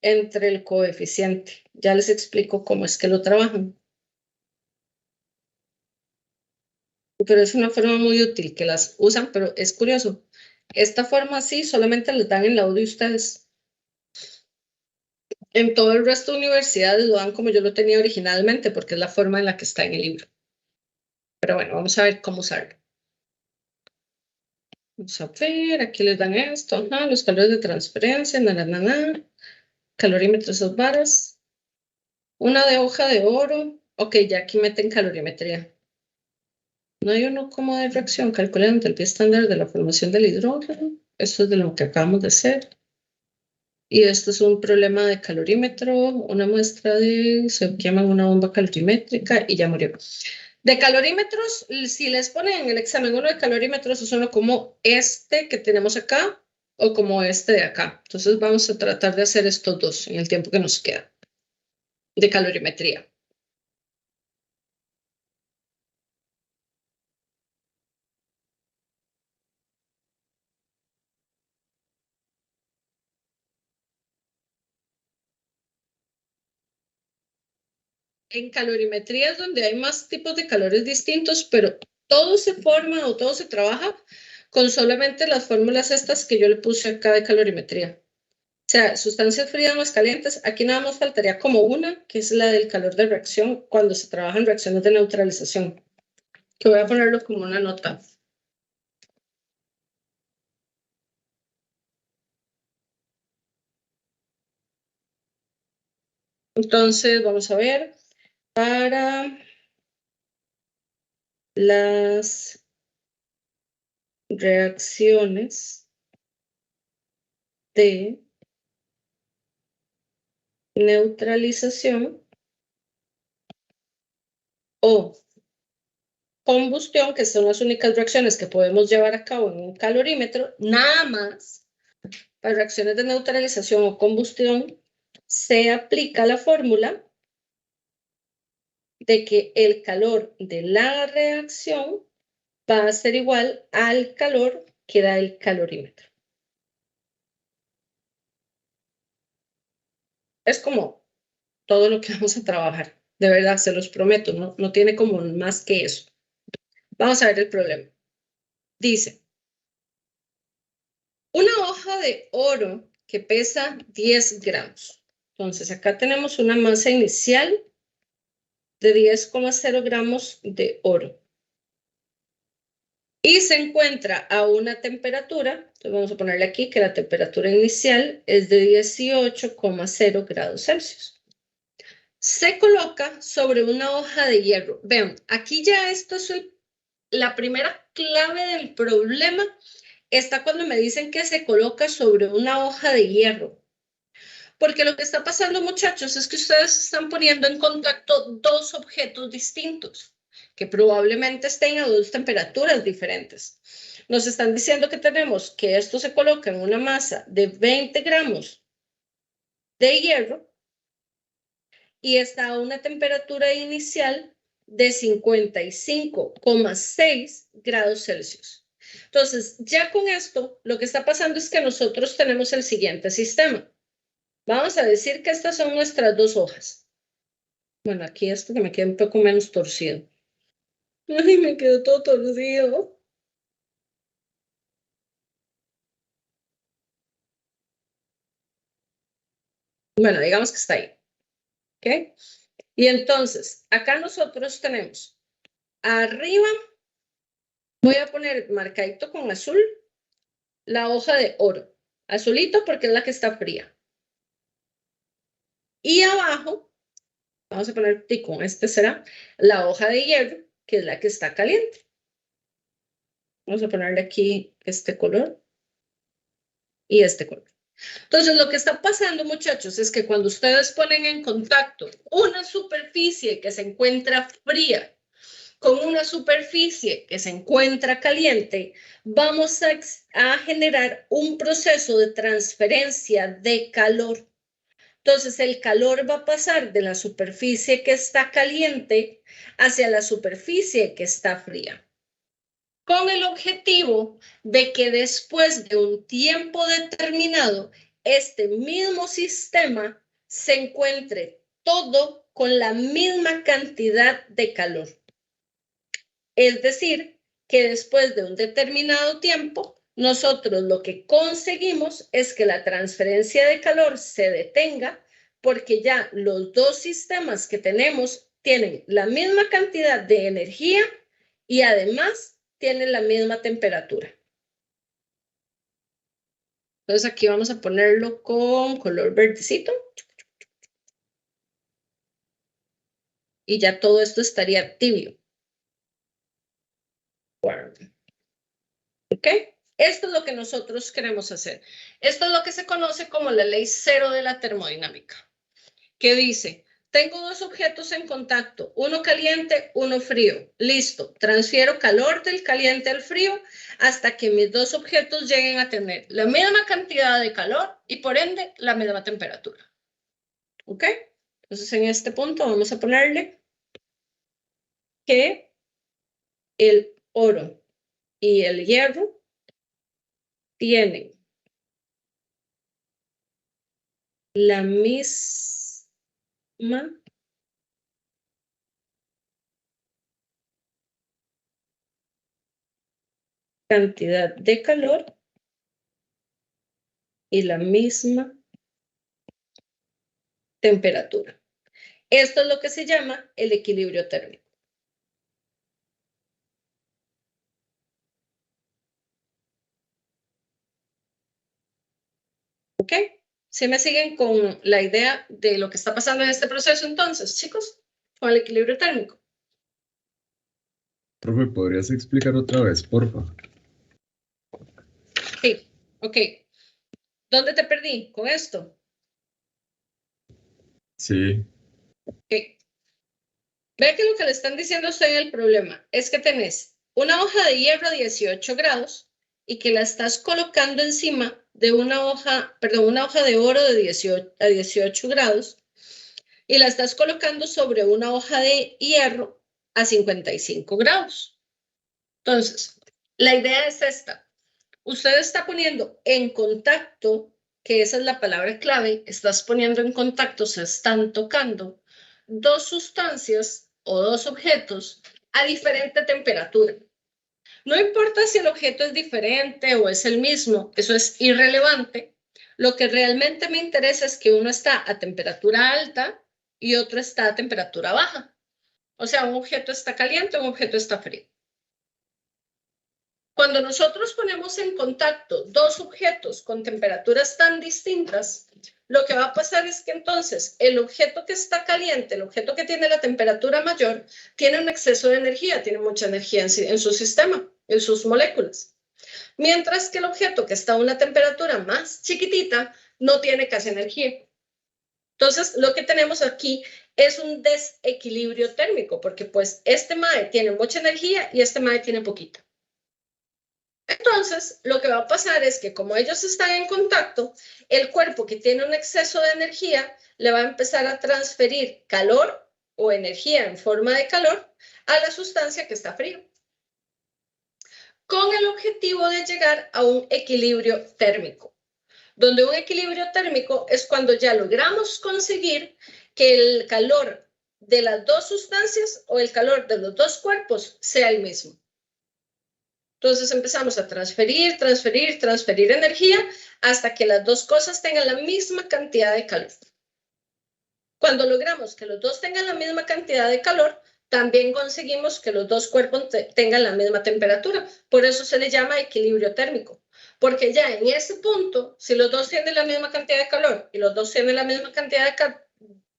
entre el coeficiente. Ya les explico cómo es que lo trabajan. Pero es una forma muy útil que las usan, pero es curioso. Esta forma sí solamente les dan en la U de ustedes. En todo el resto de universidades lo dan como yo lo tenía originalmente, porque es la forma en la que está en el libro. Pero bueno, vamos a ver cómo usarlo. Vamos a ver, aquí les dan esto, los calores de transferencia, calorímetros, esas varas. Una de hoja de oro. Ok, ya aquí meten calorimetría. No hay uno como de reacción. Calcula la entalpía estándar de la formación del hidrógeno. Esto es de lo que acabamos de hacer. Y esto es un problema de calorímetro. Una muestra se llama una bomba calorimétrica y ya murió. De calorímetros, si les ponen en el examen uno de calorímetros, es uno como este que tenemos acá o como este de acá. Entonces vamos a tratar de hacer estos dos en el tiempo que nos queda de calorimetría. en calorimetría es donde hay más tipos de calores distintos, pero todo se forma o todo se trabaja con solamente las fórmulas estas que yo le puse acá de calorimetría. O sea, sustancias frías más calientes, aquí nada más faltaría como una, que es la del calor de reacción cuando se trabaja en reacciones de neutralización, que voy a ponerlo como una nota. Entonces, vamos a ver, para las reacciones de neutralización o combustión, que son las únicas reacciones que podemos llevar a cabo en un calorímetro, nada más para reacciones de neutralización o combustión se aplica la fórmula de que el calor de la reacción va a ser igual al calor que da el calorímetro. Es como todo lo que vamos a trabajar. De verdad, se los prometo, no tiene como más que eso. Vamos a ver el problema. Dice, una hoja de oro que pesa 10 gramos. Entonces, acá tenemos una masa inicial de 10,0 gramos de oro. Y se encuentra a una temperatura, entonces vamos a ponerle aquí que la temperatura inicial es de 18,0 grados Celsius. Se coloca sobre una hoja de hierro. Vean, aquí ya esto es la primera clave del problema. Está cuando me dicen que se coloca sobre una hoja de hierro. Porque lo que está pasando, muchachos, es que ustedes están poniendo en contacto dos objetos distintos, que probablemente estén a dos temperaturas diferentes. Nos están diciendo que tenemos que esto se coloca en una masa de 20 gramos de hierro y está a una temperatura inicial de 55,6 grados Celsius. Entonces, ya con esto, lo que está pasando es que nosotros tenemos el siguiente sistema. Vamos a decir que estas son nuestras dos hojas. Bueno, aquí esto que me queda un poco menos torcido. Ay, me quedó todo torcido. Bueno, digamos que está ahí. ¿Ok? Y entonces, acá nosotros tenemos arriba, voy a poner marcadito con azul, la hoja de oro. Azulito porque es la que está fría. Y abajo, vamos a poner con este será la hoja de hierro, que es la que está caliente. Vamos a ponerle aquí este color y este color. Entonces, lo que está pasando, muchachos, es que cuando ustedes ponen en contacto una superficie que se encuentra fría con una superficie que se encuentra caliente, vamos a generar un proceso de transferencia de calor. Entonces, el calor va a pasar de la superficie que está caliente hacia la superficie que está fría, con el objetivo de que después de un tiempo determinado, este mismo sistema se encuentre todo con la misma cantidad de calor. Es decir, que después de un determinado tiempo, nosotros lo que conseguimos es que la transferencia de calor se detenga porque ya los dos sistemas que tenemos tienen la misma cantidad de energía y además tienen la misma temperatura. Entonces aquí vamos a ponerlo con color verdecito. Y ya todo esto estaría tibio. ¿Ok? Esto es lo que nosotros queremos hacer. Esto es lo que se conoce como la ley cero de la termodinámica, que dice, tengo dos objetos en contacto, uno caliente, uno frío. Listo, transfiero calor del caliente al frío hasta que mis dos objetos lleguen a tener la misma cantidad de calor y por ende la misma temperatura. ¿Ok? Entonces en este punto vamos a ponerle que el oro y el hierro tienen la misma cantidad de calor y la misma temperatura. Esto es lo que se llama el equilibrio térmico. ¿Ok? ¿Sí me siguen con la idea de lo que está pasando en este proceso entonces, chicos? Con el equilibrio térmico. Profe, ¿podrías explicar otra vez, porfa? Sí, ok. ¿Dónde te perdí con esto? Sí, Ok. Vea que lo que le están diciendo a usted en el problema es que tenés una hoja de hierro a 18 grados y que la estás colocando encima de una hoja de oro de 18 grados y la estás colocando sobre una hoja de hierro a 55 grados. Entonces, la idea es esta. Usted está poniendo en contacto, que esa es la palabra clave, estás poniendo en contacto, se están tocando dos sustancias o dos objetos a diferente temperatura. No importa si el objeto es diferente o es el mismo, eso es irrelevante. Lo que realmente me interesa es que uno está a temperatura alta y otro está a temperatura baja. O sea, un objeto está caliente, un objeto está frío. Cuando nosotros ponemos en contacto dos objetos con temperaturas tan distintas, lo que va a pasar es que entonces el objeto que está caliente, el objeto que tiene la temperatura mayor, tiene un exceso de energía, tiene mucha energía en su sistema, en sus moléculas. Mientras que el objeto que está a una temperatura más chiquitita no tiene casi energía. Entonces, lo que tenemos aquí es un desequilibrio térmico, porque pues este MAE tiene mucha energía y este MAE tiene poquita. Entonces, lo que va a pasar es que como ellos están en contacto, el cuerpo que tiene un exceso de energía le va a empezar a transferir calor o energía en forma de calor a la sustancia que está fría, con el objetivo de llegar a un equilibrio térmico, donde un equilibrio térmico es cuando ya logramos conseguir que el calor de las dos sustancias o el calor de los dos cuerpos sea el mismo. Entonces empezamos a transferir energía hasta que las dos cosas tengan la misma cantidad de calor. Cuando logramos que los dos tengan la misma cantidad de calor, también conseguimos que los dos cuerpos tengan la misma temperatura. Por eso se le llama equilibrio térmico. Porque ya en ese punto, si los dos tienen la misma cantidad de calor y los dos tienen la misma cantidad de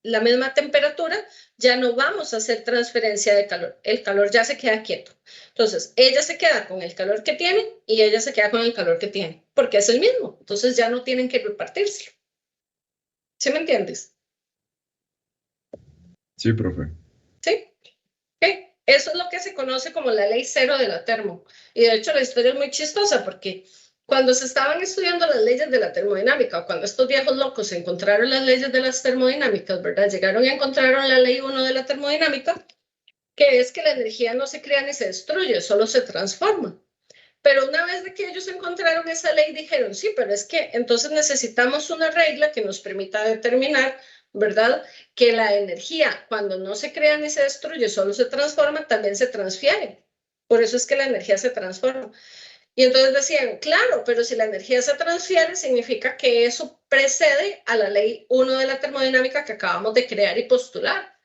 la misma temperatura, ya no vamos a hacer transferencia de calor. El calor ya se queda quieto. Entonces, ella se queda con el calor que tiene y ella se queda con el calor que tiene, porque es el mismo. Entonces, ya no tienen que repartirse. ¿Sí me entiendes? sí, profe. ¿Sí? ¿Okay? Eso es lo que se conoce como la ley cero de la termo. Y de hecho, la historia es muy chistosa porque cuando se estaban estudiando las leyes de la termodinámica, o cuando estos viejos locos encontraron las leyes de las termodinámicas, ¿verdad? Llegaron y encontraron la ley 1 de la termodinámica, que es que la energía no se crea ni se destruye, solo se transforma. Pero una vez de que ellos encontraron esa ley, dijeron, sí, pero es que entonces necesitamos una regla que nos permita determinar, ¿verdad? Que la energía, cuando no se crea ni se destruye, solo se transforma, también se transfiere. Por eso es que la energía se transforma. Y entonces decían, claro, pero si la energía se transfiere, significa que eso precede a la ley 1 de la termodinámica que acabamos de crear y postular.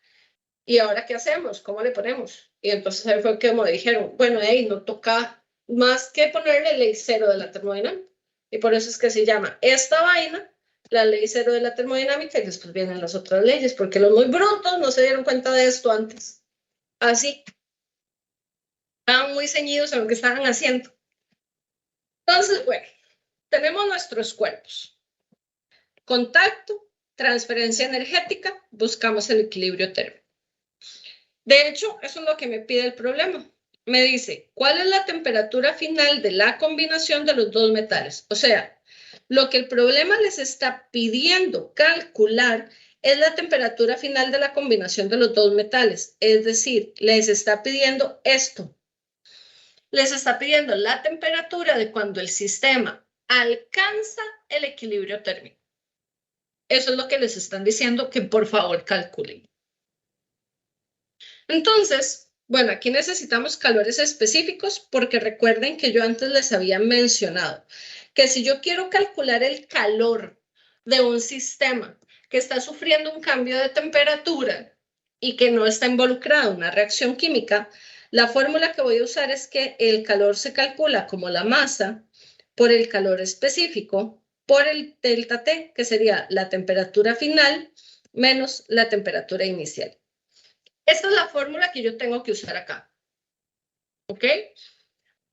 ¿Y ahora qué hacemos? ¿Cómo le ponemos? Y entonces ahí fue como dijeron, bueno, ahí no toca más que ponerle ley cero de la termodinámica. Y por eso es que se llama esta vaina la ley cero de la termodinámica y después vienen las otras leyes, porque los muy brutos no se dieron cuenta de esto antes. Así, estaban muy ceñidos a lo que estaban haciendo. Entonces, bueno, tenemos nuestros cuerpos. Contacto, transferencia energética, buscamos el equilibrio térmico. De hecho, eso es lo que me pide el problema. Me dice, ¿cuál es la temperatura final de la combinación de los dos metales? O sea, lo que el problema les está pidiendo calcular es la temperatura final de la combinación de los dos metales. Es decir, les está pidiendo esto. Les está pidiendo la temperatura de cuando el sistema alcanza el equilibrio térmico. Eso es lo que les están diciendo que por favor calculen. Entonces, Bueno, aquí necesitamos calores específicos porque recuerden que yo antes les había mencionado que si yo quiero calcular el calor de un sistema que está sufriendo un cambio de temperatura y que no está involucrado en una reacción química, la fórmula que voy a usar es que el calor se calcula como la masa por el calor específico por el delta T, que sería la temperatura final menos la temperatura inicial. Esta es la fórmula que yo tengo que usar acá. ¿Ok?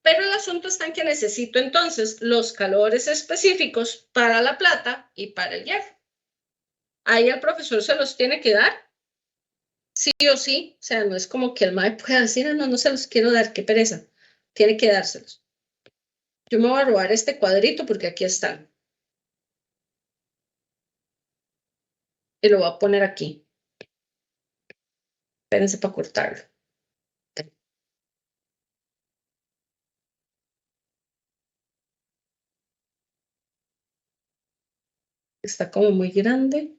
Pero el asunto está en que necesito entonces los calores específicos para la plata y para el hierro. Ahí el profesor se los tiene que dar, sí o sí. O sea, no es como que el maestro pueda decir, no, no se los quiero dar, qué pereza. Tiene que dárselos. Yo me voy a robar este cuadrito porque aquí están. Y lo voy a poner aquí. Espérense para cortarlo. Está como muy grande.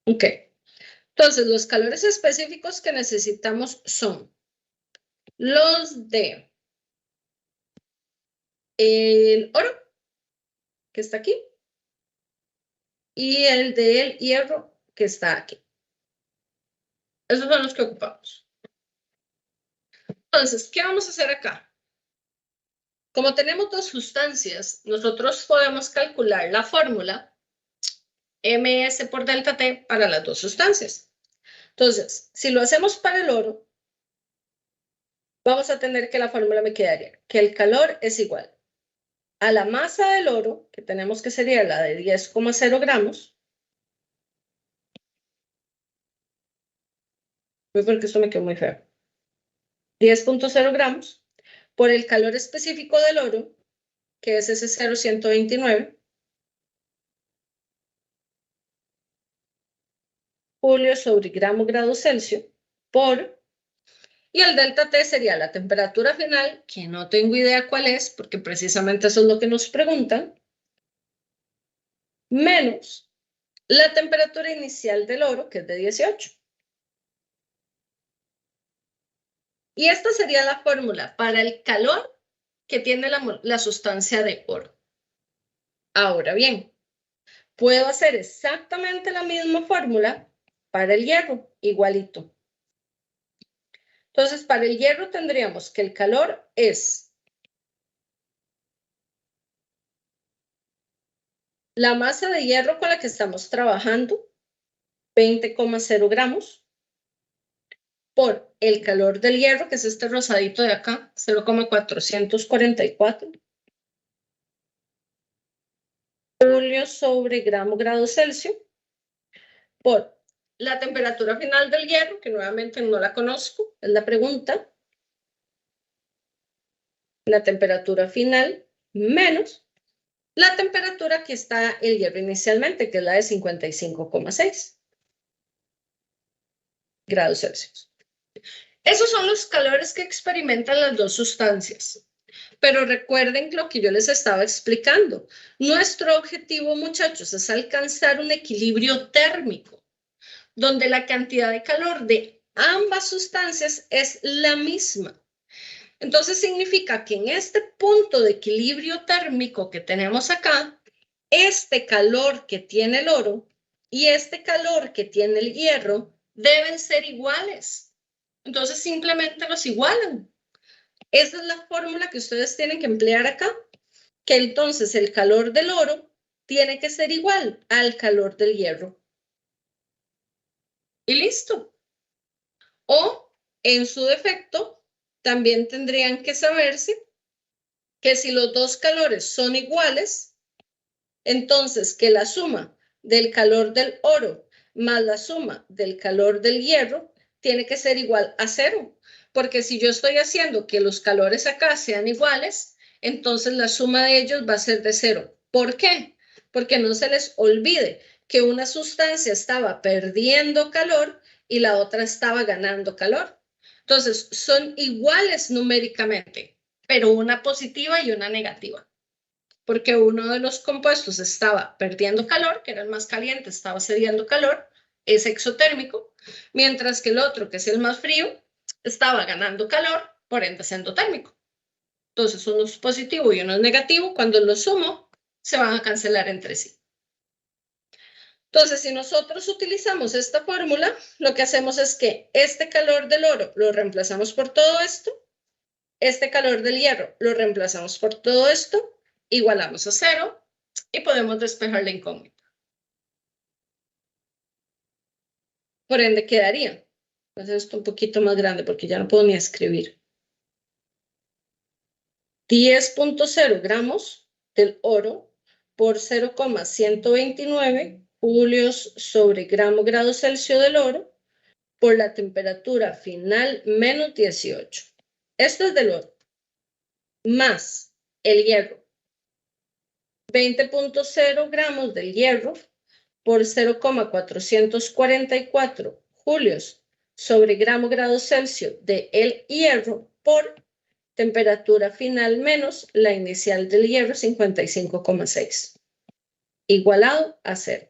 Ok. Entonces, los calores específicos que necesitamos son los de el oro, que está aquí, y el del hierro, que está aquí. Esos son los que ocupamos. Entonces, ¿qué vamos a hacer acá? Como tenemos dos sustancias, nosotros podemos calcular la fórmula MS por delta T para las dos sustancias. Entonces, si lo hacemos para el oro, vamos a tener que la fórmula me quedaría que el calor es igual a la masa del oro, que tenemos que sería la de 10,0 gramos. Porque esto me quedó muy feo. 10,0 gramos por el calor específico del oro, que es ese 0,129. Julio sobre grado Celsius por, y el delta T sería la temperatura final, que no tengo idea cuál es, porque precisamente eso es lo que nos preguntan, menos la temperatura inicial del oro, que es de 18. Y esta sería la fórmula para el calor que tiene la sustancia de oro. Ahora bien, puedo hacer exactamente la misma fórmula para el hierro, igualito. Entonces, para el hierro tendríamos que el calor es la masa de hierro con la que estamos trabajando, 20,0 gramos, por el calor del hierro, que es este rosadito de acá, 0,444. Julio sobre grado Celsius, por la temperatura final del hierro, que nuevamente no la conozco, es la pregunta. La temperatura final menos la temperatura que está el hierro inicialmente, que es la de 55,6 grados Celsius. Esos son los calores que experimentan las dos sustancias. Pero recuerden lo que yo les estaba explicando. Nuestro objetivo, muchachos, es alcanzar un equilibrio térmico, donde la cantidad de calor de ambas sustancias es la misma. Entonces significa que en este punto de equilibrio térmico que tenemos acá, este calor que tiene el oro y este calor que tiene el hierro deben ser iguales. Entonces simplemente los igualan. Esa es la fórmula que ustedes tienen que emplear acá, que entonces el calor del oro tiene que ser igual al calor del hierro. Y listo. O, en su defecto, también tendrían que saberse que si los dos calores son iguales, entonces que la suma del calor del oro más la suma del calor del hierro tiene que ser igual a 0. Porque si yo estoy haciendo que los calores acá sean iguales, entonces la suma de ellos va a ser de 0. ¿Por qué? Porque no se les olvide que una sustancia estaba perdiendo calor y la otra estaba ganando calor. Entonces, son iguales numéricamente, pero una positiva y una negativa. porque uno de los compuestos estaba perdiendo calor, que era el más caliente, estaba cediendo calor, es exotérmico, mientras que el otro, que es el más frío, estaba ganando calor, por ende es endotérmico. Entonces uno es positivo y uno es negativo, cuando los sumo, se van a cancelar entre sí. Entonces, si nosotros utilizamos esta fórmula, lo que hacemos es que este calor del oro lo reemplazamos por todo esto, este calor del hierro lo reemplazamos por todo esto, igualamos a 0 y podemos despejar la incógnita. Por ende, quedaría. Entonces, esto un poquito más grande porque ya no puedo ni escribir. 10.0 gramos del oro por 0,129 julios sobre grado Celsius del oro por la temperatura final menos 18. Esto es del oro. Más el hierro. 20.0 gramos del hierro por 0,444 julios sobre grado Celsius de el hierro por temperatura final menos la inicial del hierro 55,6. Igualado a 0.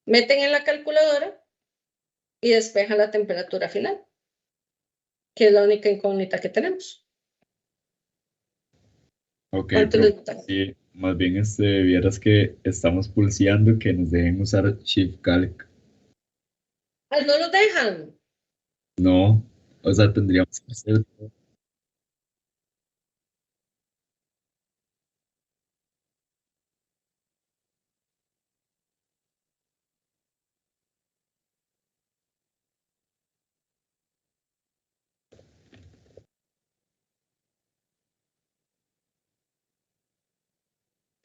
Meten en la calculadora y despejan la temperatura final, que es la única incógnita que tenemos. Ok, ¿Cuánto les gusta? sí, más bien vieras que estamos pulseando que nos dejen usar Shift Calc. Ay, no lo dejan. No, o sea, tendríamos que hacer.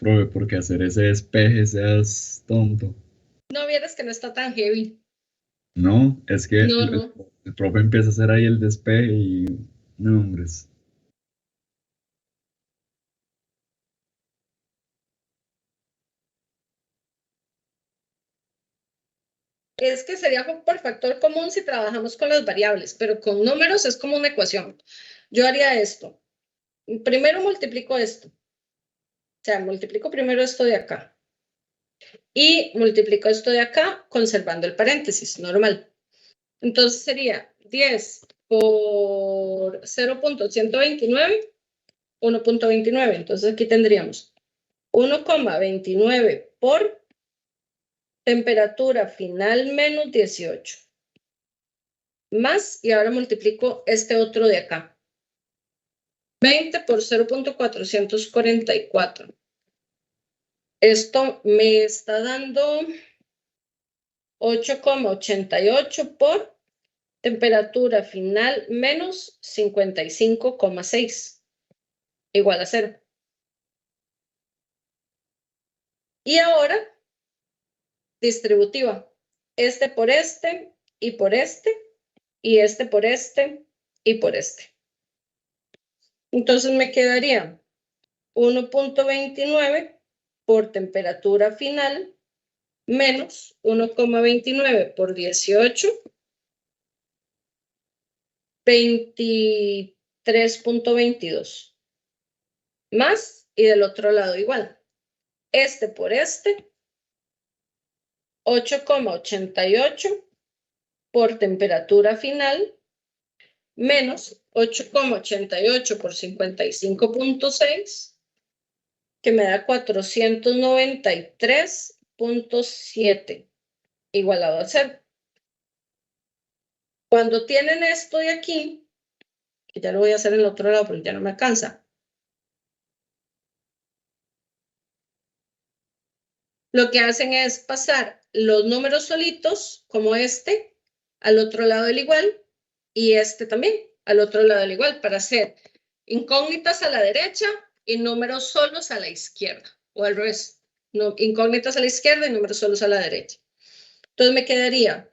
Profe, porque hacer ese despeje seas tonto. No vieras que no está tan heavy. No, es que No, no. el profe empieza a hacer ahí el despeje y. No, hombres. Es que sería por factor común si trabajamos con las variables, pero con números es como una ecuación. Yo haría esto. Primero multiplico esto. O sea, multiplico primero esto de acá. Y multiplico esto de acá conservando el paréntesis, normal. Entonces sería 10 por 0.129, 1.29. Entonces aquí tendríamos 1,29 por temperatura final menos 18. Más, y ahora multiplico este otro de acá. 20 por 0.444. Esto me está dando 8,88 por temperatura final menos 55,6. Igual a 0. Y ahora, distributiva. Este por este y por este, y este por este y por este. Entonces me quedaría 1.29 por temperatura final menos 1,29 por 18, 23.22. Más, y del otro lado igual. Este por este, 8,88 por temperatura final menos 8,88 por 55,6, que me da 493.7, igualado a 0. Cuando tienen esto de aquí, que ya lo voy a hacer en el otro lado porque ya no me alcanza, lo que hacen es pasar los números solitos, como este, al otro lado del igual, y este también, al otro lado del igual, para hacer incógnitas a la derecha y números solos a la izquierda, o al revés, no, incógnitas a la izquierda y números solos a la derecha. Entonces me quedaría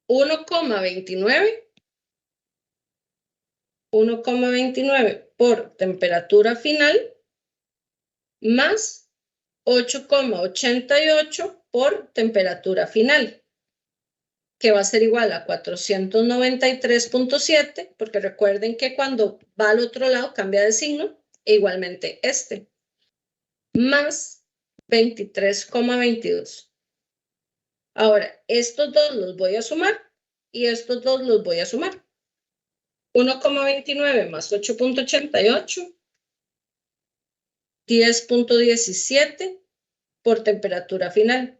1,29 por temperatura final más 8,88 por temperatura final, que va a ser igual a 493.7, porque recuerden que cuando va al otro lado cambia de signo, e igualmente este. más 23,22. Ahora, estos dos los voy a sumar y estos dos los voy a sumar. 1,29 más 8,88, 10,17 por temperatura final.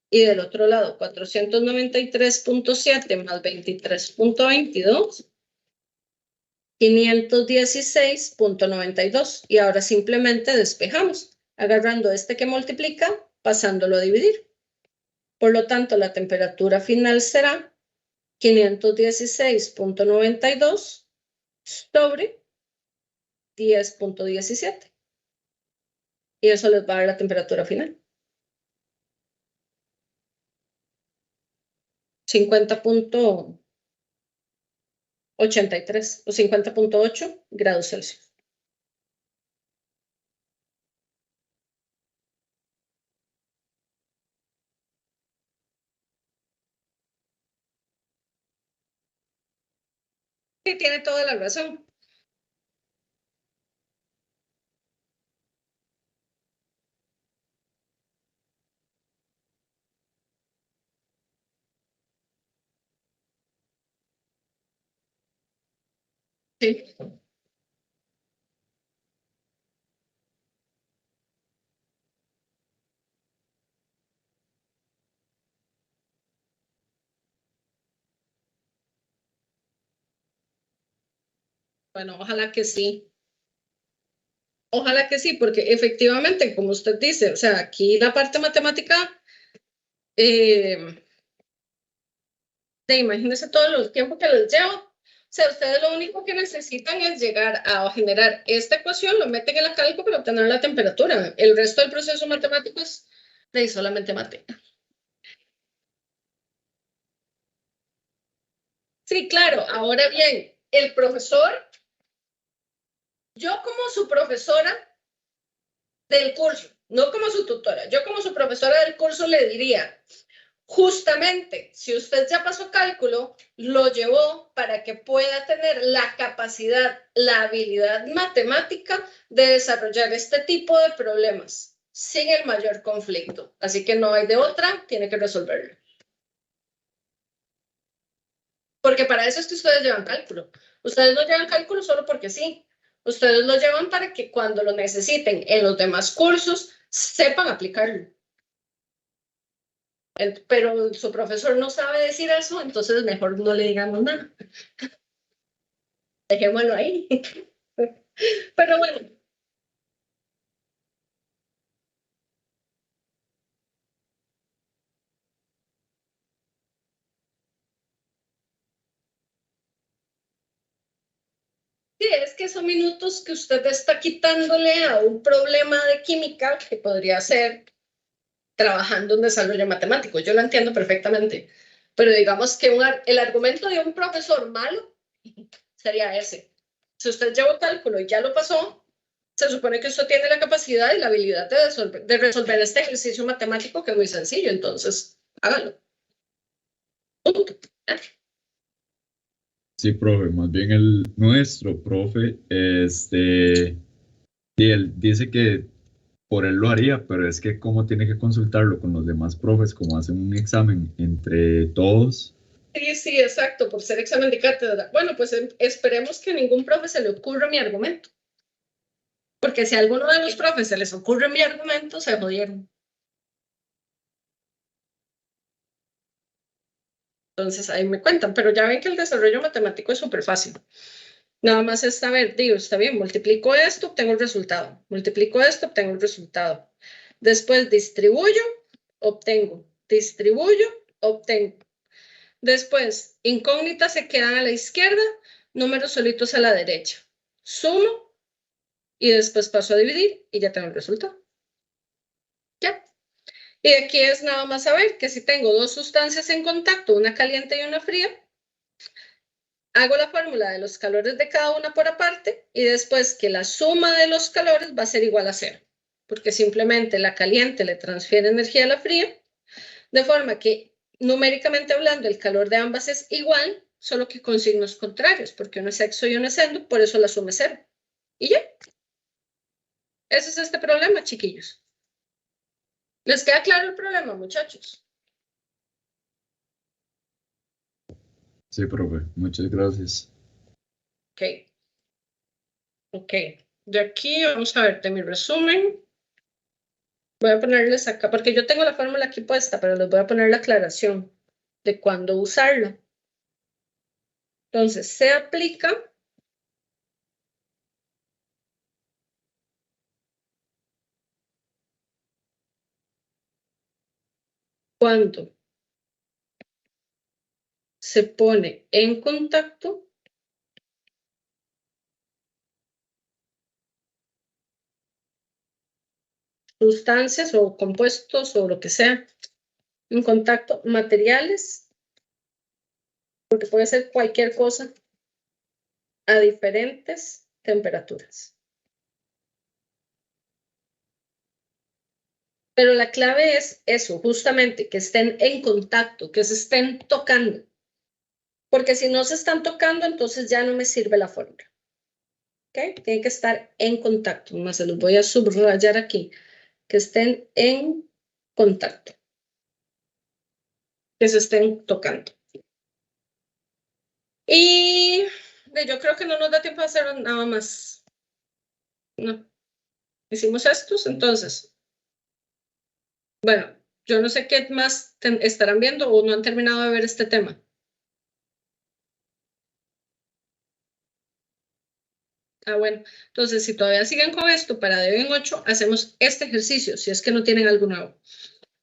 Y del otro lado, 493,7 más 23,22, 516,92. Y ahora simplemente despejamos, agarrando este que multiplica, pasándolo a dividir. Por lo tanto, la temperatura final será 516,92 sobre 10,17. Y eso les va a dar la temperatura final. 50,83 o 50,8 grados Celsius. Sí, tiene toda la razón. Sí. Bueno, ojalá que sí. Ojalá que sí, porque efectivamente, como usted dice, o sea, aquí la parte matemática, imagínense todo el tiempo que les lleva. O sea, ustedes lo único que necesitan es llegar a generar esta ecuación, lo meten en la cálculo para obtener la temperatura. El resto del proceso matemático es solamente mate. Sí, claro. Ahora bien, el profesor, yo como su profesora del curso, no como su tutora, yo como su profesora del curso le diría, justamente, si usted ya pasó cálculo, lo llevó para que pueda tener la capacidad, la habilidad matemática de desarrollar este tipo de problemas sin el mayor conflicto. Así que no hay de otra, tiene que resolverlo. Porque para eso es que ustedes llevan cálculo. Ustedes no llevan cálculo solo porque sí. Ustedes lo llevan para que cuando lo necesiten en los demás cursos, sepan aplicarlo. Pero su profesor no sabe decir eso, entonces mejor no le digamos nada. Dejémoslo ahí. Pero bueno. Sí, es que son minutos que usted está quitándole a un problema de química que podría ser trabajando en desarrollo matemático. Yo lo entiendo perfectamente. Pero digamos que el argumento de un profesor malo sería ese. Si usted llevó cálculo y ya lo pasó, se supone que usted tiene la capacidad y la habilidad de resolver este ejercicio matemático que es muy sencillo. Entonces, hágalo. Punto. Sí, profe, más bien nuestro profe, y él dice que por él lo haría, pero es que como tiene que consultarlo con los demás profes, como hacen un examen entre todos. Sí, sí, exacto, por ser examen de cátedra. Bueno, pues esperemos que a ningún profe se le ocurra mi argumento. Porque si a alguno de los profes se les ocurre mi argumento, se jodieron. Entonces ahí me cuentan, pero ya ven que el desarrollo matemático es súper fácil. Nada más es saber, digo, está bien, multiplico esto, obtengo el resultado. Multiplico esto, obtengo el resultado. Después distribuyo, obtengo. Distribuyo, obtengo. Después, incógnitas se quedan a la izquierda, números solitos a la derecha. Sumo y después paso a dividir y ya tengo el resultado. Ya. Y aquí es nada más saber que si tengo dos sustancias en contacto, una caliente y una fría, hago la fórmula de los calores de cada una por aparte y después que la suma de los calores va a ser igual a 0, porque simplemente la caliente le transfiere energía a la fría, de forma que numéricamente hablando el calor de ambas es igual, solo que con signos contrarios, porque uno es exo y uno es endo, por eso la suma es 0. Y ya. Ese es este problema, chiquillos. ¿Les queda claro el problema, muchachos? Sí, profe, muchas gracias. Ok. Ok. De aquí vamos a ver de mi resumen. Voy a ponerles acá, porque yo tengo la fórmula aquí puesta, pero les voy a poner la aclaración de cuándo usarla. Entonces, se aplica cuando se pone en contacto sustancias o compuestos o lo que sea, en contacto materiales, porque puede ser cualquier cosa, a diferentes temperaturas. Pero la clave es eso, justamente, que estén en contacto, que se estén tocando. Porque si no se están tocando, entonces ya no me sirve la fórmula. ¿Ok? Tienen que estar en contacto. Más se los voy a subrayar aquí. Que estén en contacto. Que se estén tocando. Y yo creo que no nos da tiempo de hacer nada más. No. Hicimos estos, entonces. Bueno, yo no sé qué más estarán viendo o no han terminado de ver este tema. Ah, bueno, entonces si todavía siguen con esto para Deben 8, hacemos este ejercicio, si es que no tienen algo nuevo.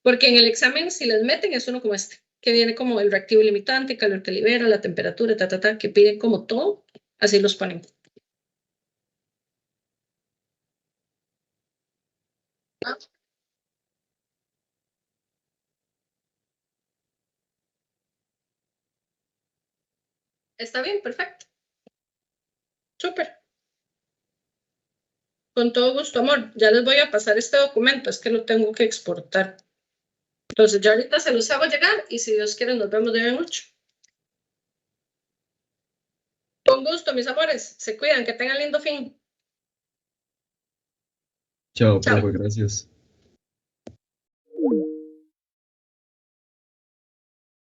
Porque en el examen, si les meten, es uno como este, que viene como el reactivo limitante, calor que libera, la temperatura, que piden como todo, así los ponen. ¿Ah? Está bien, perfecto. Súper. Con todo gusto, amor. Ya les voy a pasar este documento, es que lo tengo que exportar. Entonces, ya ahorita se los hago llegar y si Dios quiere, nos vemos de noche. Con gusto, mis amores. Se cuidan, que tengan lindo fin. Chao, Chao. profe, gracias.